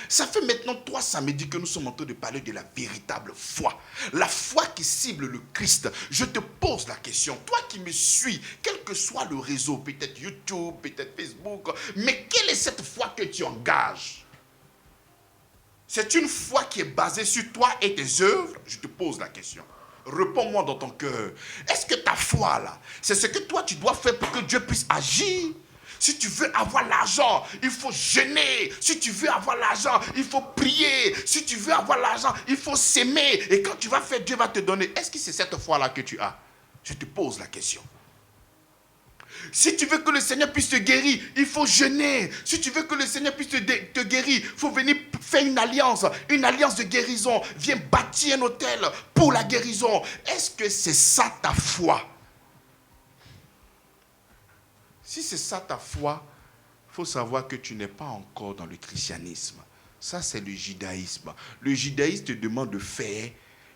Ça fait maintenant 3 samedis que nous sommes en train de parler de la véritable foi. La foi qui cible le Christ. Je te pose la question, toi qui me suis, quel que soit le réseau, peut-être YouTube, peut-être Facebook, mais quelle est cette foi que tu engages? C'est une foi qui est basée sur toi et tes œuvres? Je te pose la question. Réponds-moi dans ton cœur. Est-ce que ta foi là, c'est ce que toi tu dois faire pour que Dieu puisse agir? Si tu veux avoir l'argent, il faut jeûner. Si tu veux avoir l'argent, il faut prier. Si tu veux avoir l'argent, il faut s'aimer. Et quand tu vas faire, Dieu va te donner. Est-ce que c'est cette foi là que tu as? Je te pose la question. Si tu veux que le Seigneur puisse te guérir, il faut jeûner. Si tu veux que le Seigneur puisse te guérir, il faut venir faire une alliance de guérison. Viens bâtir un hôtel pour la guérison. Est-ce que c'est ça ta foi? Si c'est ça ta foi, il faut savoir que tu n'es pas encore dans le christianisme. Ça, c'est le judaïsme. Le judaïsme te demande de faire.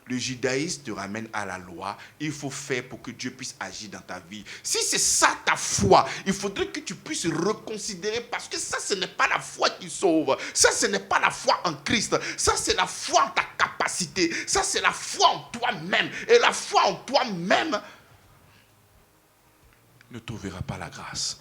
Le judaïsme te ramène à la loi. Il faut faire pour que Dieu puisse agir dans ta vie. Si c'est ça ta foi, il faudrait que tu puisses reconsidérer, parce que ça, ce n'est pas la foi qui sauve. Ça, ce n'est pas la foi en Christ. Ça, c'est la foi en ta capacité. Ça, c'est la foi en toi-même. Et la foi en toi-même ne trouvera pas la grâce.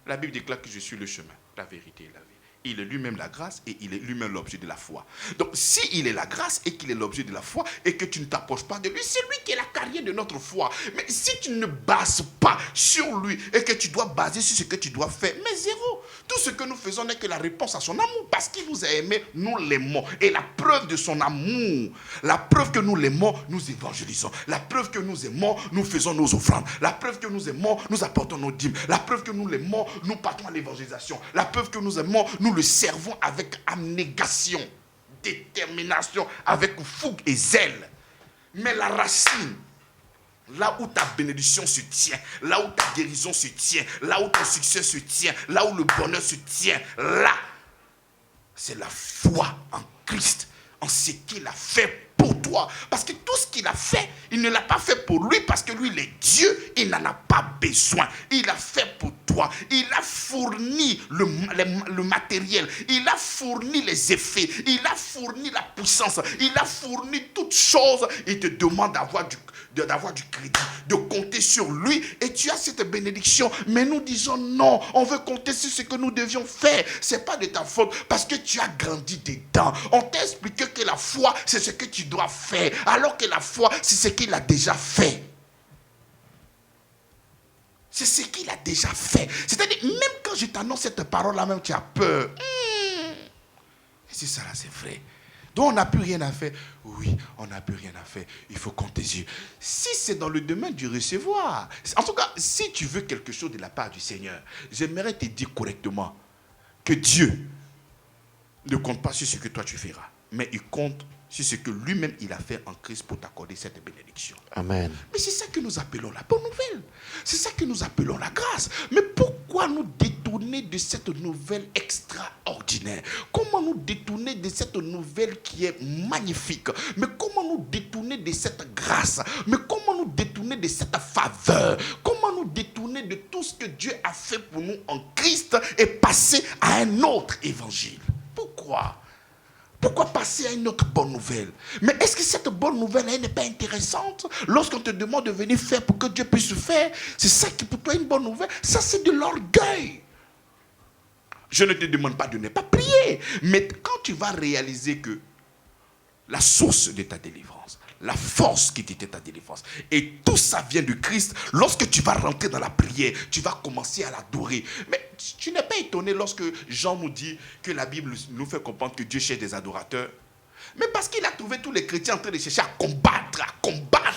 La Bible déclare que je suis le chemin, la vérité et la vie. Il est lui-même la grâce et il est lui-même l'objet de la foi. Donc, s'il est la grâce et qu'il est l'objet de la foi et que tu ne t'approches pas de lui, c'est lui qui est la carrière de notre foi. Mais si tu ne bases pas sur lui et que tu dois baser sur ce que tu dois faire, mais zéro. Tout ce que nous faisons n'est que la réponse à son amour. Parce qu'il nous a aimés, nous l'aimons. Et la preuve de son amour, la preuve que nous l'aimons, nous évangélisons. La preuve que nous aimons, nous faisons nos offrandes. La preuve que nous aimons, nous apportons nos dîmes. La preuve que nous l'aimons, nous partons à l'évangélisation. La preuve que nous aimons, nous le servons avec abnégation, détermination, avec fougue et zèle. Mais la racine, là où ta bénédiction se tient, là où ta guérison se tient, là où ton succès se tient, là où le bonheur se tient, là, c'est la foi en Christ, en ce qu'il a fait pour toi. Parce que tout ce qu'il a fait, il ne l'a pas fait pour lui, parce que lui, il est Dieu, il n'en a pas besoin. Il a fait pour toi. Il a fourni le matériel. Il a fourni les effets. Il a fourni la puissance. Il a fourni toutes choses. Il te demande d'avoir du crédit, de compter sur lui, et tu as cette bénédiction. Mais nous disons non, on veut compter sur ce que nous devions faire. C'est pas de ta faute, parce que tu as grandi dedans. On t'a expliqué que la foi, c'est ce que tu dois faire, alors que la foi, c'est ce qu'il a déjà fait. C'est ce qu'il a déjà fait. C'est-à-dire, même quand je t'annonce cette parole-là, même tu as peur. Et c'est ça là, c'est vrai. Donc on n'a plus rien à faire. Oui, on n'a plus rien à faire. Il faut compter sur. Si c'est dans le domaine du recevoir, en tout cas, si tu veux quelque chose de la part du Seigneur, j'aimerais te dire correctement que Dieu ne compte pas sur ce que toi tu feras, mais il compte sur ce que lui-même il a fait en Christ pour t'accorder cette bénédiction. Amen. Mais c'est ça que nous appelons la bonne nouvelle. C'est ça que nous appelons la grâce. Mais pourquoi nous détourner de cette nouvelle extraordinaire? Comment nous détourner de cette nouvelle qui est magnifique? Mais comment nous détourner de cette grâce? Mais comment nous détourner de cette faveur? Comment nous détourner de tout ce que Dieu a fait pour nous en Christ et passer à un autre évangile? Pourquoi? Pourquoi passer à une autre bonne nouvelle? Mais est-ce que cette bonne nouvelle, elle n'est pas intéressante? Lorsqu'on te demande de venir faire pour que Dieu puisse faire, c'est ça qui pour toi est une bonne nouvelle? Ça, c'est de l'orgueil. Je ne te demande pas de ne pas prier. Mais quand tu vas réaliser que la source de ta délivrance, la force qui était ta délivrance, et tout ça vient de Christ, lorsque tu vas rentrer dans la prière, tu vas commencer à l'adorer. Mais tu n'es pas étonné lorsque Jean nous dit que la Bible nous fait comprendre que Dieu cherche des adorateurs. Mais parce qu'il a trouvé tous les chrétiens en train de chercher à combattre,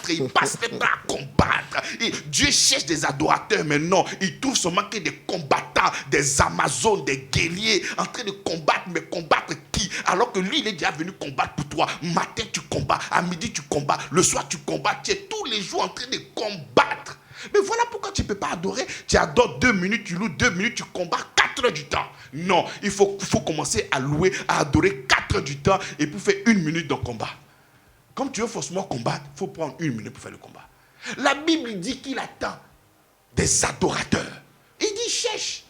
il passe les temps à combattre. Et Dieu cherche des adorateurs, mais non, il trouve seulement que des combattants, des amazones, des guerriers en train de combattre, mais combattre qui? Alors que lui, il est déjà venu combattre pour toi. Matin, tu combats, à midi, tu combats, le soir, tu combats, tu es tous les jours en train de combattre. Mais voilà pourquoi tu ne peux pas adorer. Tu adores 2 minutes, tu loues 2 minutes, tu combats 4 heures du temps. Non, il faut commencer à louer, à adorer 4 heures du temps et pour faire 1 minute de combat. Comme tu veux forcément combattre, il faut prendre 1 minute pour faire le combat. La Bible dit qu'il attend des adorateurs. Il dit cherche.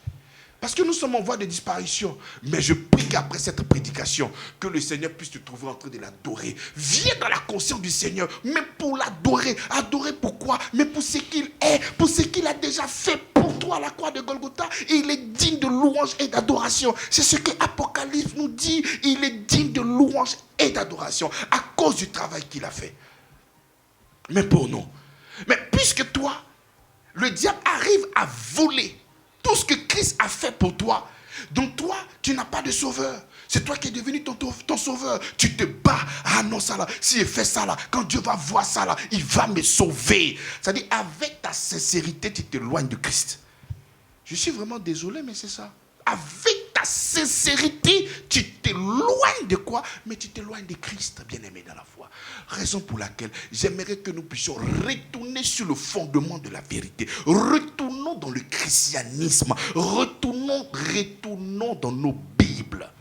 Parce que nous sommes en voie de disparition. Mais je prie qu'après cette prédication, que le Seigneur puisse te trouver en train de l'adorer. Viens dans la conscience du Seigneur, mais pour l'adorer. Adorer pourquoi? Mais pour ce qu'il est, pour ce qu'il a déjà fait pour toi à la croix de Golgotha. Il est digne de louange et d'adoration. C'est ce que Apocalypse nous dit. Il est digne de louange et d'adoration à cause du travail qu'il a fait. Mais pour nous. Mais puisque toi, le diable arrive à voler tout ce que Christ a fait pour toi, donc toi, tu n'as pas de sauveur. C'est toi qui es devenu ton sauveur. Tu te bats. Ah non, ça là, si je fais ça là, quand Dieu va voir ça là, il va me sauver. C'est-à-dire, avec ta sincérité, tu t'éloignes de Christ. Je suis vraiment désolé, mais c'est ça. Avec ta sincérité, tu t'éloignes de quoi? Mais tu t'éloignes de Christ, bien-aimé dans la foi. Raison pour laquelle j'aimerais que nous puissions retourner sur le fondement de la vérité. Retournons dans le christianisme. Retournons dans nos Bibles.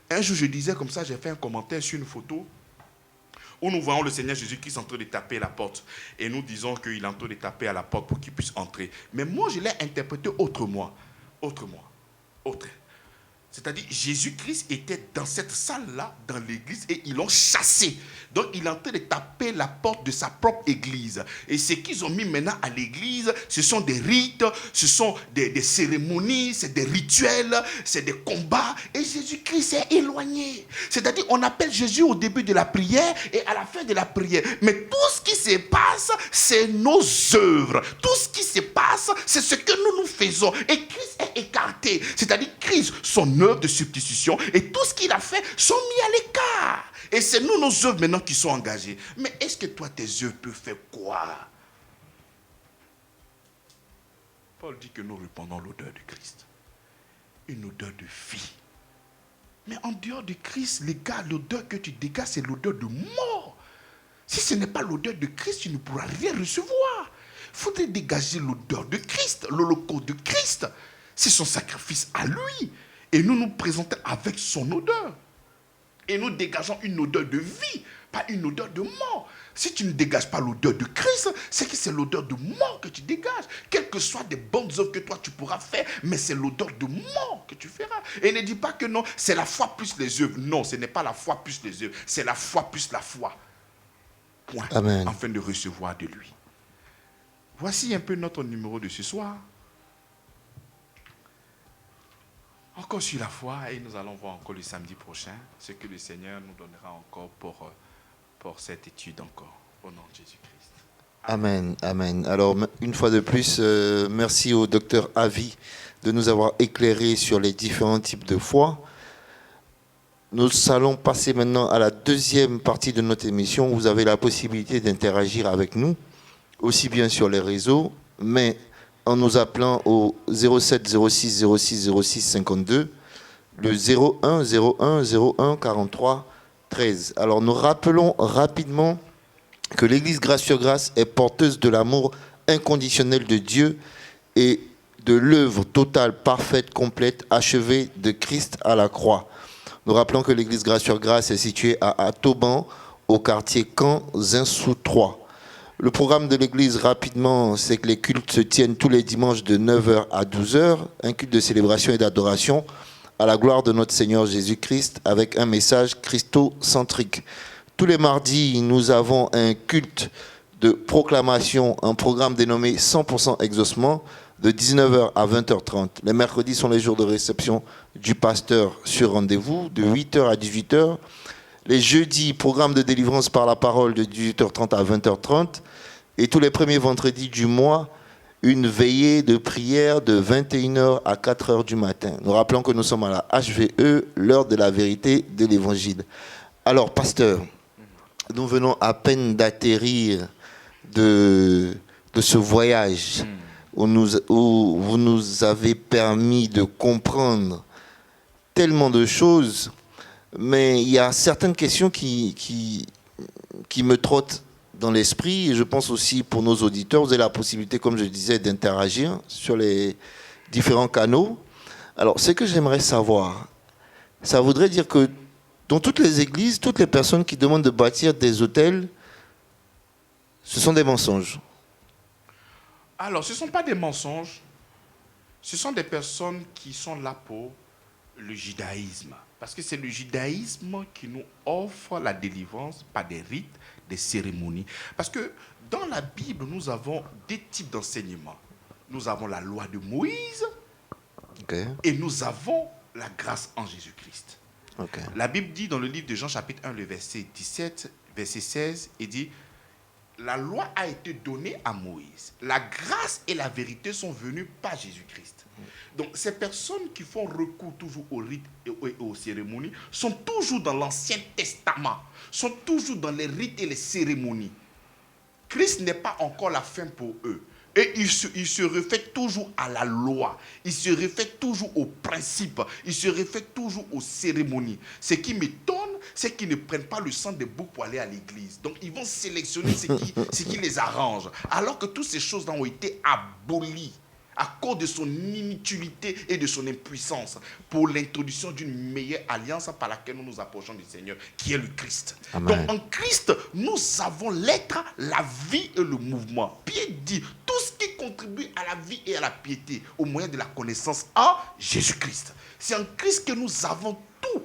Un jour, je disais comme ça, j'ai fait un commentaire sur une photo où nous voyons le Seigneur Jésus-Christ en train de taper à la porte. Et nous disons qu'il est en train de taper à la porte pour qu'il puisse entrer. Mais moi, je l'ai interprété autrement. C'est-à-dire, Jésus-Christ était dans cette salle-là, dans l'église, et ils l'ont chassé. Donc, il est en train de taper la porte de sa propre église. Et ce qu'ils ont mis maintenant à l'église, ce sont des rites, ce sont des cérémonies, c'est des rituels, c'est des combats. Et Jésus-Christ s'est éloigné. C'est-à-dire, on appelle Jésus au début de la prière et à la fin de la prière. Mais tout ce qui se passe, c'est nos œuvres. Tout ce qui se passe, c'est ce que nous faisons. Et Christ est écarté. C'est-à-dire, Christ, son œuvre de substitution et tout ce qu'il a fait sont mis à l'écart. Et c'est nous, nos œuvres maintenant qui sont engagées. Mais est-ce que toi, tes œuvres peuvent faire quoi? Paul dit que nous répandons l'odeur de Christ. Une odeur de vie. Mais en dehors de Christ, les gars, l'odeur que tu dégages, c'est l'odeur de mort. Si ce n'est pas l'odeur de Christ, tu ne pourras rien recevoir. Il faudrait dégager l'odeur de Christ, l'holocauste de Christ. C'est son sacrifice à lui. Et nous nous présentons avec son odeur. Et nous dégageons une odeur de vie, pas une odeur de mort. Si tu ne dégages pas l'odeur de Christ, c'est que c'est l'odeur de mort que tu dégages. Quelles que soient des bonnes œuvres que toi tu pourras faire, mais c'est l'odeur de mort que tu feras. Et ne dis pas que non, c'est la foi plus les œuvres. Non, ce n'est pas la foi plus les œuvres, c'est la foi plus la foi. Point. Amen. Afin de recevoir de lui. Voici un peu notre numéro de ce soir. Encore sur la foi, et nous allons voir encore le samedi prochain ce que le Seigneur nous donnera encore pour cette étude encore, au nom de Jésus-Christ. Amen, amen. Alors, une fois de plus, merci au docteur Avi de nous avoir éclairé sur les différents types de foi. Nous allons passer maintenant à la deuxième partie de notre émission. Vous avez la possibilité d'interagir avec nous, aussi bien sur les réseaux, mais en nous appelant au 07 06 06 06 52, le 01 01 01 43 13. Alors nous rappelons rapidement que l'Église Grâce sur Grâce est porteuse de l'amour inconditionnel de Dieu et de l'œuvre totale, parfaite, complète, achevée de Christ à la croix. Nous rappelons que l'Église Grâce sur Grâce est située à Toban, au quartier Camp Zinsou 3. Le programme de l'église, rapidement, c'est que les cultes se tiennent tous les dimanches de 9h à 12h, un culte de célébration et d'adoration à la gloire de notre Seigneur Jésus-Christ avec un message christocentrique. Tous les mardis, nous avons un culte de proclamation, un programme dénommé 100% exaucement de 19h à 20h30. Les mercredis sont les jours de réception du pasteur sur rendez-vous de 8h à 18h. Les jeudis, programme de délivrance par la parole de 18h30 à 20h30. Et tous les premiers vendredis du mois, une veillée de prière de 21h à 4h du matin. Nous rappelons que nous sommes à la HVE, l'heure de la vérité de l'évangile. Alors, pasteur, nous venons à peine d'atterrir de ce voyage où vous nous avez permis de comprendre tellement de choses. Mais il y a certaines questions qui me trottent dans l'esprit. Et je pense aussi pour nos auditeurs, vous avez la possibilité, comme je disais, d'interagir sur les différents canaux. Alors, ce que j'aimerais savoir, ça voudrait dire que dans toutes les églises, toutes les personnes qui demandent de bâtir des hôtels, ce sont des mensonges. Alors, ce ne sont pas des mensonges. Ce sont des personnes qui sont là pour le judaïsme. Parce que c'est le judaïsme qui nous offre la délivrance par des rites, des cérémonies. Parce que dans la Bible, nous avons deux types d'enseignements. Nous avons la loi de Moïse et nous avons la grâce en Jésus-Christ. La Bible dit dans le livre de Jean chapitre 1, le verset 17, verset 16, il dit « La loi a été donnée à Moïse. La grâce et la vérité sont venues par Jésus-Christ. » Donc, ces personnes qui font recours toujours aux rites et aux cérémonies sont toujours dans l'Ancien Testament, sont toujours dans les rites et les cérémonies. Christ n'est pas encore la fin pour eux. Et ils se réfèrent toujours à la loi, ils se réfèrent toujours aux principes, ils se réfèrent toujours aux cérémonies. Ce qui m'étonne, c'est qu'ils ne prennent pas le sang des boucs pour aller à l'église. Donc, ils vont sélectionner ce qui les arrange. Alors que toutes ces choses-là ont été abolies à cause de son inutilité et de son impuissance, pour l'introduction d'une meilleure alliance par laquelle nous nous approchons du Seigneur, qui est le Christ. Amen. Donc en Christ, nous avons l'être, la vie et le mouvement. Pierre dit, tout ce qui contribue à la vie et à la piété, au moyen de la connaissance en Jésus-Christ. C'est en Christ que nous avons tout.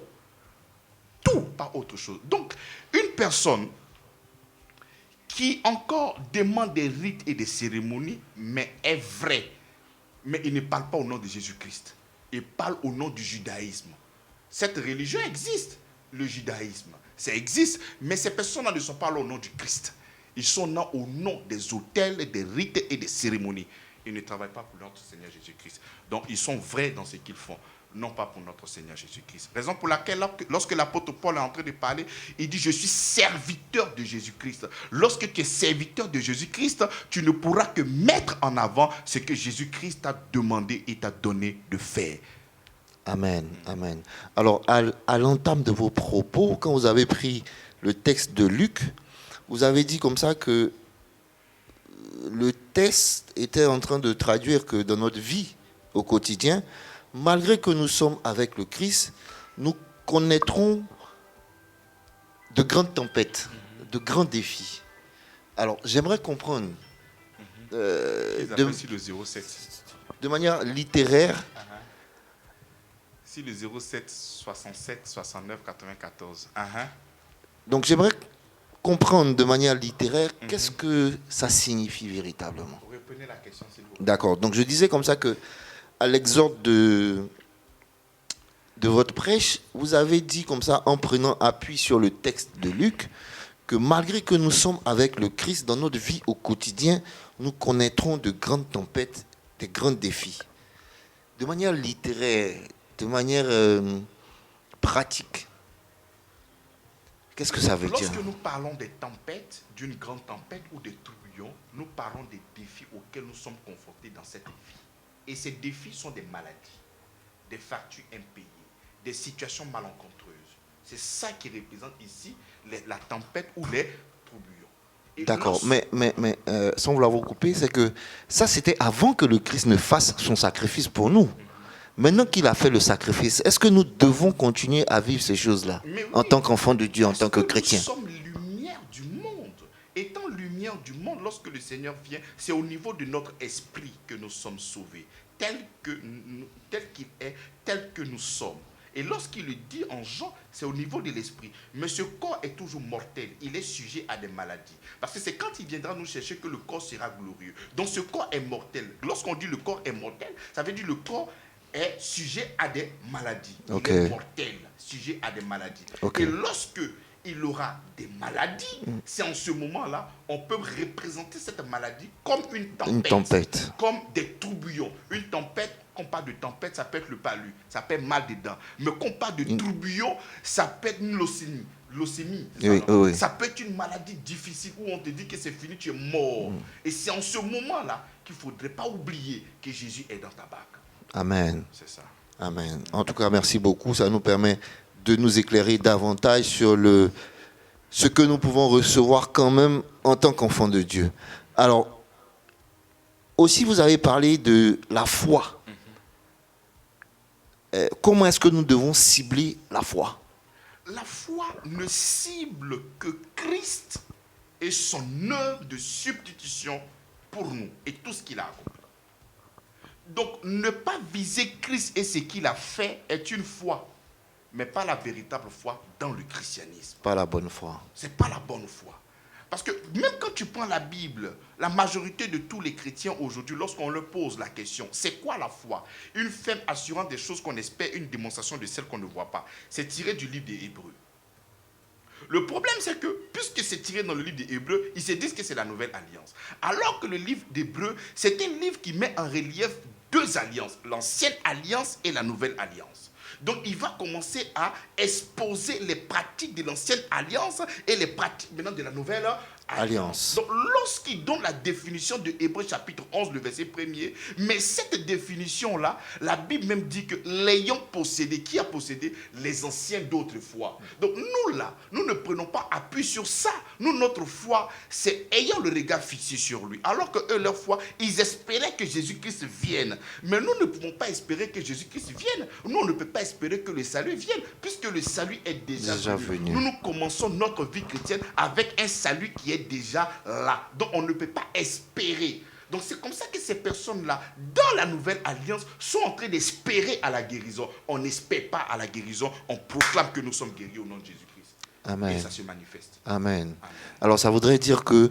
Tout, pas autre chose. Donc, une personne qui encore demande des rites et des cérémonies, mais est vrai, mais il ne parle pas au nom de Jésus-Christ. Il parle au nom du judaïsme. Cette religion existe, le judaïsme. Ça existe, mais ces personnes-là ne sont pas là au nom du Christ. Ils sont là au nom des autels, des rites et des cérémonies. Ils ne travaillent pas pour notre Seigneur Jésus-Christ. Donc, ils sont vrais dans ce qu'ils font, non pas pour notre Seigneur Jésus-Christ. Raison pour laquelle, lorsque l'apôtre Paul est en train de parler, il dit, je suis serviteur de Jésus-Christ. Lorsque tu es serviteur de Jésus-Christ, tu ne pourras que mettre en avant ce que Jésus-Christ t'a demandé et t'a donné de faire. Amen, amen. Alors, à l'entame de vos propos, quand vous avez pris le texte de Luc, vous avez dit comme ça que le texte était en train de traduire que dans notre vie au quotidien, malgré que nous sommes avec le Christ, nous connaîtrons de grandes tempêtes, de grands défis. Alors, j'aimerais comprendre Ils appellent ici le 07. de manière littéraire. Si le 07, 67, 69, 94. Donc, j'aimerais comprendre de manière littéraire qu'est-ce que ça signifie véritablement. Reprenez la question, s'il vous plaît. D'accord. Donc, je disais comme ça que à l'exorde de votre prêche, vous avez dit comme ça, en prenant appui sur le texte de Luc, que malgré que nous sommes avec le Christ dans notre vie au quotidien, nous connaîtrons de grandes tempêtes, des grands défis. De manière littéraire, de manière pratique, qu'est-ce que ça veut dire? Lorsque nous parlons des tempêtes, d'une grande tempête ou des tourbillons, nous parlons des défis auxquels nous sommes confrontés dans cette vie. Et ces défis sont des maladies, des factures impayées, des situations malencontreuses. C'est ça qui représente ici la tempête ou les tourbillons. Et d'accord, mais sans vouloir vous couper, c'est que ça c'était avant que le Christ ne fasse son sacrifice pour nous. Maintenant qu'il a fait le sacrifice, est-ce que nous devons continuer à vivre ces choses-là oui, en tant qu'enfants de Dieu, en tant que chrétiens? Nous sommes lumière du monde. Étant lumière du monde, lorsque le Seigneur vient, c'est au niveau de notre esprit que nous sommes sauvés, tel qu'il est, tel que nous sommes. Et lorsqu'il le dit en Jean, c'est au niveau de l'esprit. Mais ce corps est toujours mortel. Il est sujet à des maladies. Parce que c'est quand il viendra nous chercher que le corps sera glorieux. Donc ce corps est mortel. Lorsqu'on dit le corps est mortel, ça veut dire le corps est sujet à des maladies. Okay. Il est mortel, sujet à des maladies. Okay. Et lorsque il aura des maladies, c'est en ce moment-là, on peut représenter cette maladie comme une tempête. Comme des tourbillons. Une tempête, quand on parle de tempête, ça peut être le palu, ça peut être mal dedans. Mais quand on parle de tourbillon, ça peut être une leucémie. Oui. Ça peut être une maladie difficile où on te dit que c'est fini, tu es mort. Et c'est en ce moment-là qu'il ne faudrait pas oublier que Jésus est dans ta barque. Amen. C'est ça. Amen. En tout cas, merci beaucoup. Ça nous permet de nous éclairer davantage sur ce que nous pouvons recevoir quand même en tant qu'enfants de Dieu. Alors, aussi vous avez parlé de la foi. Comment est-ce que nous devons cibler la foi? La foi ne cible que Christ et son œuvre de substitution pour nous et tout ce qu'il a accompli. Donc, ne pas viser Christ et ce qu'il a fait est une foi, mais pas la véritable foi dans le christianisme. Pas la bonne foi. C'est pas la bonne foi. Parce que même quand tu prends la Bible, la majorité de tous les chrétiens aujourd'hui, lorsqu'on leur pose la question, c'est quoi la foi? Une ferme assurant des choses qu'on espère, une démonstration de celles qu'on ne voit pas. C'est tiré du livre des Hébreux. Le problème, c'est que, puisque c'est tiré dans le livre des Hébreux, ils se disent que c'est la nouvelle alliance. Alors que le livre d'Hébreux, c'est un livre qui met en relief deux alliances, l'ancienne alliance et la nouvelle alliance. Donc, il va commencer à exposer les pratiques de l'ancienne alliance et les pratiques maintenant de la nouvelle alliance. Donc, lorsqu'il donne la définition de Hébreux chapitre 11, le verset 1er, mais cette définition-là, la Bible même dit que l'ayant possédé, qui a possédé? Les anciens d'autrefois. Donc, nous là, nous ne prenons pas appui sur ça. Nous, notre foi, c'est ayant le regard fixé sur lui. Alors que eux, leur foi, ils espéraient que Jésus-Christ vienne. Mais nous ne pouvons pas espérer que Jésus-Christ vienne. Nous, on ne peut pas espérer que le salut vienne, puisque le salut est déjà venu. Nous commençons notre vie chrétienne avec un salut qui est déjà là. Donc, on ne peut pas espérer. Donc, c'est comme ça que ces personnes-là, dans la nouvelle alliance, sont en train d'espérer à la guérison. On n'espère pas à la guérison, on proclame que nous sommes guéris au nom de Jésus-Christ. Amen. Et ça se manifeste. Amen. Alors, ça voudrait dire que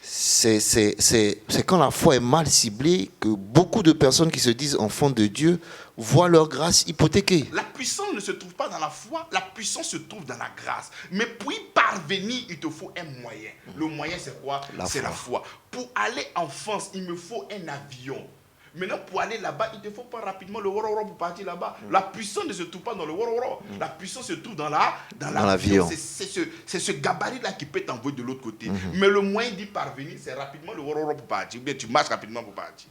c'est quand la foi est mal ciblée que beaucoup de personnes qui se disent enfants de Dieu voient leur grâce hypothéquée. La puissance ne se trouve pas dans la foi, la puissance se trouve dans la grâce. Mais pour y parvenir, il te faut un moyen. Le moyen, c'est quoi? C'est la foi. Pour aller en France, il me faut un avion. Maintenant, pour aller là-bas, il ne te faut pas rapidement le Wororo pour partir là-bas. La puissance ne se trouve pas dans le Wororo. La puissance se trouve dans l'avion. C'est ce gabarit-là qui peut t'envoyer de l'autre côté. Mais le moyen d'y parvenir, c'est rapidement le Wororo pour partir. Ou bien tu marches rapidement pour partir.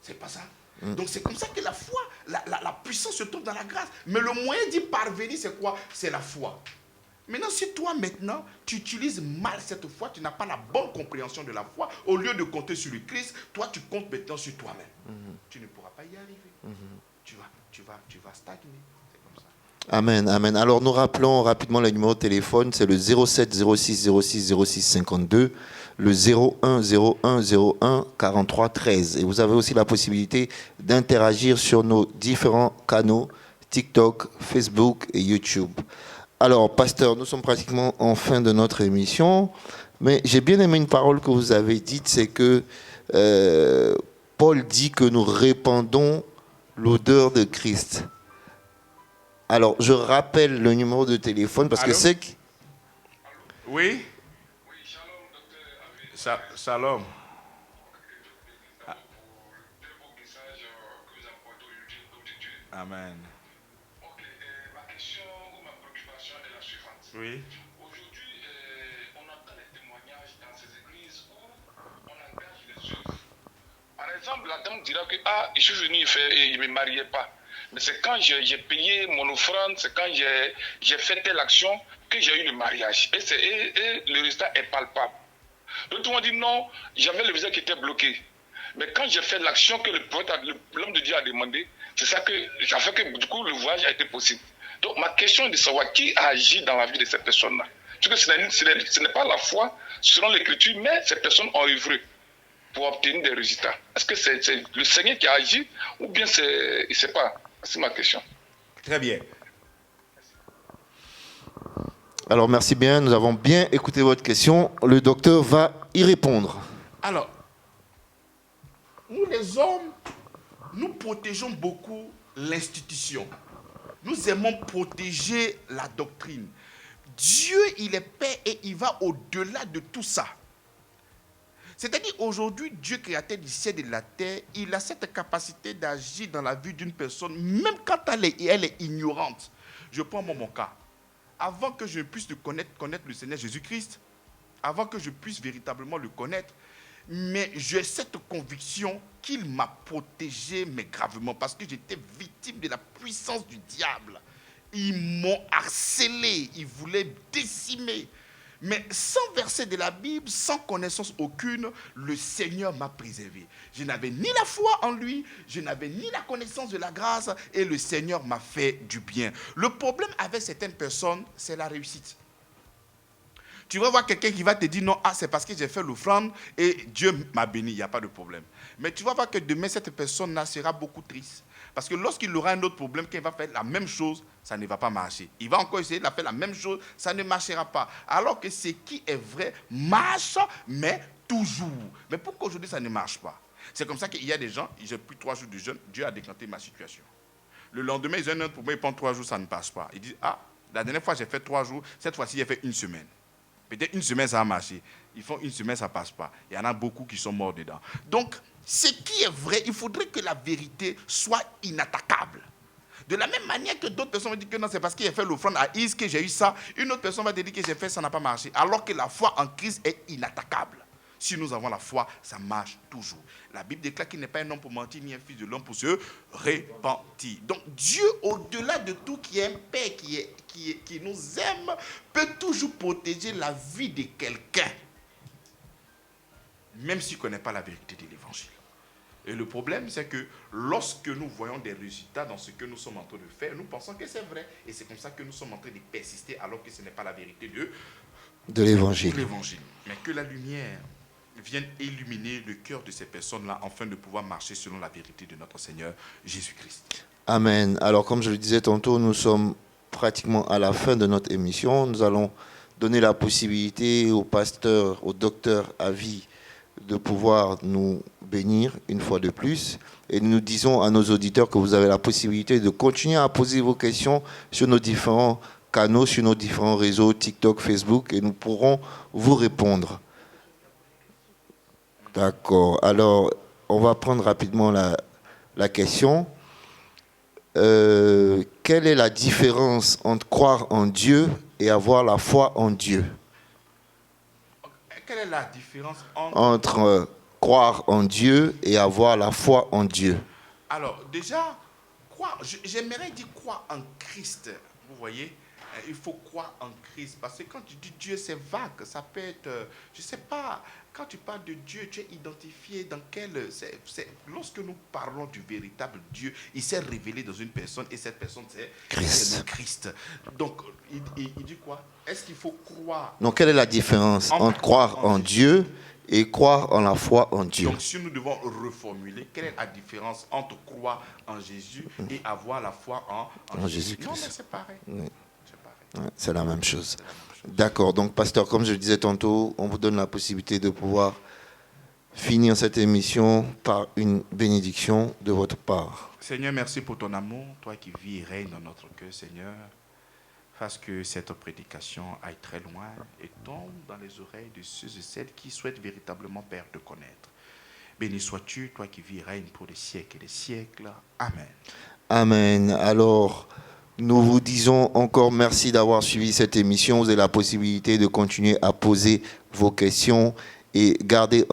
C'est pas ça. Donc c'est comme ça que la foi, la puissance se trouve dans la grâce. Mais le moyen d'y parvenir, c'est quoi? C'est la foi. Maintenant, si toi, maintenant, tu utilises mal cette foi, tu n'as pas la bonne compréhension de la foi, au lieu de compter sur le Christ, toi, tu comptes maintenant sur toi-même. Tu ne pourras pas y arriver. Tu vas stagner. C'est comme ça. Amen, amen. Alors, nous rappelons rapidement le numéro de téléphone, c'est le 07 06 06 06 52, le 01 01 01 43 13. Et vous avez aussi la possibilité d'interagir sur nos différents canaux, TikTok, Facebook et YouTube. Alors, pasteur, nous sommes pratiquement en fin de notre émission, mais j'ai bien aimé une parole que vous avez dite, c'est que Paul dit que nous répandons l'odeur de Christ. Alors, je rappelle le numéro de téléphone parce que c'est... Oui? Shalom. Amen. Oui. Aujourd'hui, on entend les témoignages dans ces églises où on engage les œuvres. Par exemple, la dame dira que je suis venu et je ne me mariais pas. Mais c'est quand j'ai payé mon offrande, c'est quand j'ai fait telle action que j'ai eu le mariage. Et le résultat est palpable. D'autres m'ont dit non, j'avais le visa qui était bloqué. Mais quand j'ai fait l'action que l'homme de Dieu a demandé, c'est ça que j'ai fait que du coup le voyage a été possible. Donc ma question est de savoir qui a agi dans la vie de ces personnes-là. Parce que ce n'est pas la foi selon l'Écriture, mais ces personnes ont œuvré pour obtenir des résultats. Est-ce que c'est le Seigneur qui a agi ou bien je ne sais pas. C'est ma question. Très bien. Alors merci bien, nous avons bien écouté votre question. Le docteur va y répondre. Alors, nous les hommes, nous protégeons beaucoup l'institution. Nous aimons protéger la doctrine. Dieu, il est paix et il va au-delà de tout ça. C'est-à-dire aujourd'hui, Dieu créateur du ciel et de la terre, il a cette capacité d'agir dans la vie d'une personne, même quand elle est ignorante. Je prends mon cas. Avant que je puisse connaître le Seigneur Jésus-Christ, avant que je puisse véritablement le connaître, mais j'ai cette conviction qu'il m'a protégé, mais gravement, parce que j'étais victime de la puissance du diable. Ils m'ont harcelé, ils voulaient décimer. Mais sans verset de la Bible, sans connaissance aucune, le Seigneur m'a préservé. Je n'avais ni la foi en lui, je n'avais ni la connaissance de la grâce, et le Seigneur m'a fait du bien. Le problème avec certaines personnes, c'est la réussite. Tu vas voir quelqu'un qui va te dire non, c'est parce que j'ai fait l'offrande et Dieu m'a béni, il n'y a pas de problème. Mais tu vas voir que demain, cette personne-là sera beaucoup triste. Parce que lorsqu'il aura un autre problème, qu'il va faire la même chose, ça ne va pas marcher. Il va encore essayer de faire la même chose, ça ne marchera pas. Alors que ce qui est vrai marche, mais toujours. Mais pourquoi aujourd'hui ça ne marche pas? C'est comme ça qu'il y a des gens, j'ai pris 3 jours de jeûne, Dieu a décanté ma situation. Le lendemain, ils ont un autre problème, ils prennent 3 jours, ça ne passe pas. Ils disent, la dernière fois j'ai fait 3 jours, cette fois-ci j'ai fait 1 semaine. Peut-être 1 semaine, ça a marché. Ils font 1 semaine, ça ne passe pas. Il y en a beaucoup qui sont morts dedans. Donc, ce qui est vrai, il faudrait que la vérité soit inattaquable. De la même manière que d'autres personnes vont dire que non, c'est parce qu'il a fait l'offrande à Is que j'ai eu ça. Une autre personne va te dire que j'ai fait ça n'a pas marché. Alors que la foi en Christ est inattaquable. Si nous avons la foi, ça marche toujours. La Bible déclare qu'il n'est pas un homme pour mentir, ni un fils de l'homme pour se repentir. Donc Dieu, au-delà de tout, qui est un Père, qui nous aime, peut toujours protéger la vie de quelqu'un, même s'il ne connaît pas la vérité de l'Évangile. Et le problème, c'est que lorsque nous voyons des résultats dans ce que nous sommes en train de faire, nous pensons que c'est vrai. Et c'est comme ça que nous sommes en train de persister, alors que ce n'est pas la vérité de l'Évangile. Mais que la lumière vienne illuminer le cœur de ces personnes-là, afin de pouvoir marcher selon la vérité de notre Seigneur Jésus-Christ. Amen. Alors, comme je le disais tantôt, nous sommes pratiquement à la fin de notre émission. Nous allons donner la possibilité aux pasteurs, aux docteurs à vie de pouvoir nous bénir une fois de plus. Et nous disons à nos auditeurs que vous avez la possibilité de continuer à poser vos questions sur nos différents canaux, sur nos différents réseaux, TikTok, Facebook, et nous pourrons vous répondre. D'accord. Alors, on va prendre rapidement la question. Quelle est la différence entre croire en Dieu et avoir la foi en Dieu? Quelle est la différence entre croire en Dieu et avoir la foi en Dieu? Alors, déjà, j'aimerais dire croire en Christ. Vous voyez, il faut croire en Christ. Parce que quand tu dis Dieu, c'est vague. Ça peut être, je ne sais pas, quand tu parles de Dieu, tu es identifié dans quel... lorsque nous parlons du véritable Dieu, il s'est révélé dans une personne et cette personne, c'est le Christ. Donc, il dit quoi? Est-ce qu'il faut croire? Donc, quelle est la différence entre croire en Dieu et croire en la foi en Dieu? Donc, si nous devons reformuler, quelle est la différence entre croire en Jésus et avoir la foi en Jésus-Christ? Non, mais c'est pareil. Oui. C'est la même chose. D'accord. Donc, pasteur, comme je le disais tantôt, on vous donne la possibilité de pouvoir finir cette émission par une bénédiction de votre part. Seigneur, merci pour ton amour, toi qui vis et règnes dans notre cœur, Seigneur. Fasse que cette prédication aille très loin et tombe dans les oreilles de ceux et celles qui souhaitent véritablement, Père, te connaître. Béni sois-tu, toi qui vis et règnes pour des siècles et des siècles. Amen. Amen. Alors, nous vous disons encore merci d'avoir suivi cette émission. Vous avez la possibilité de continuer à poser vos questions et gardez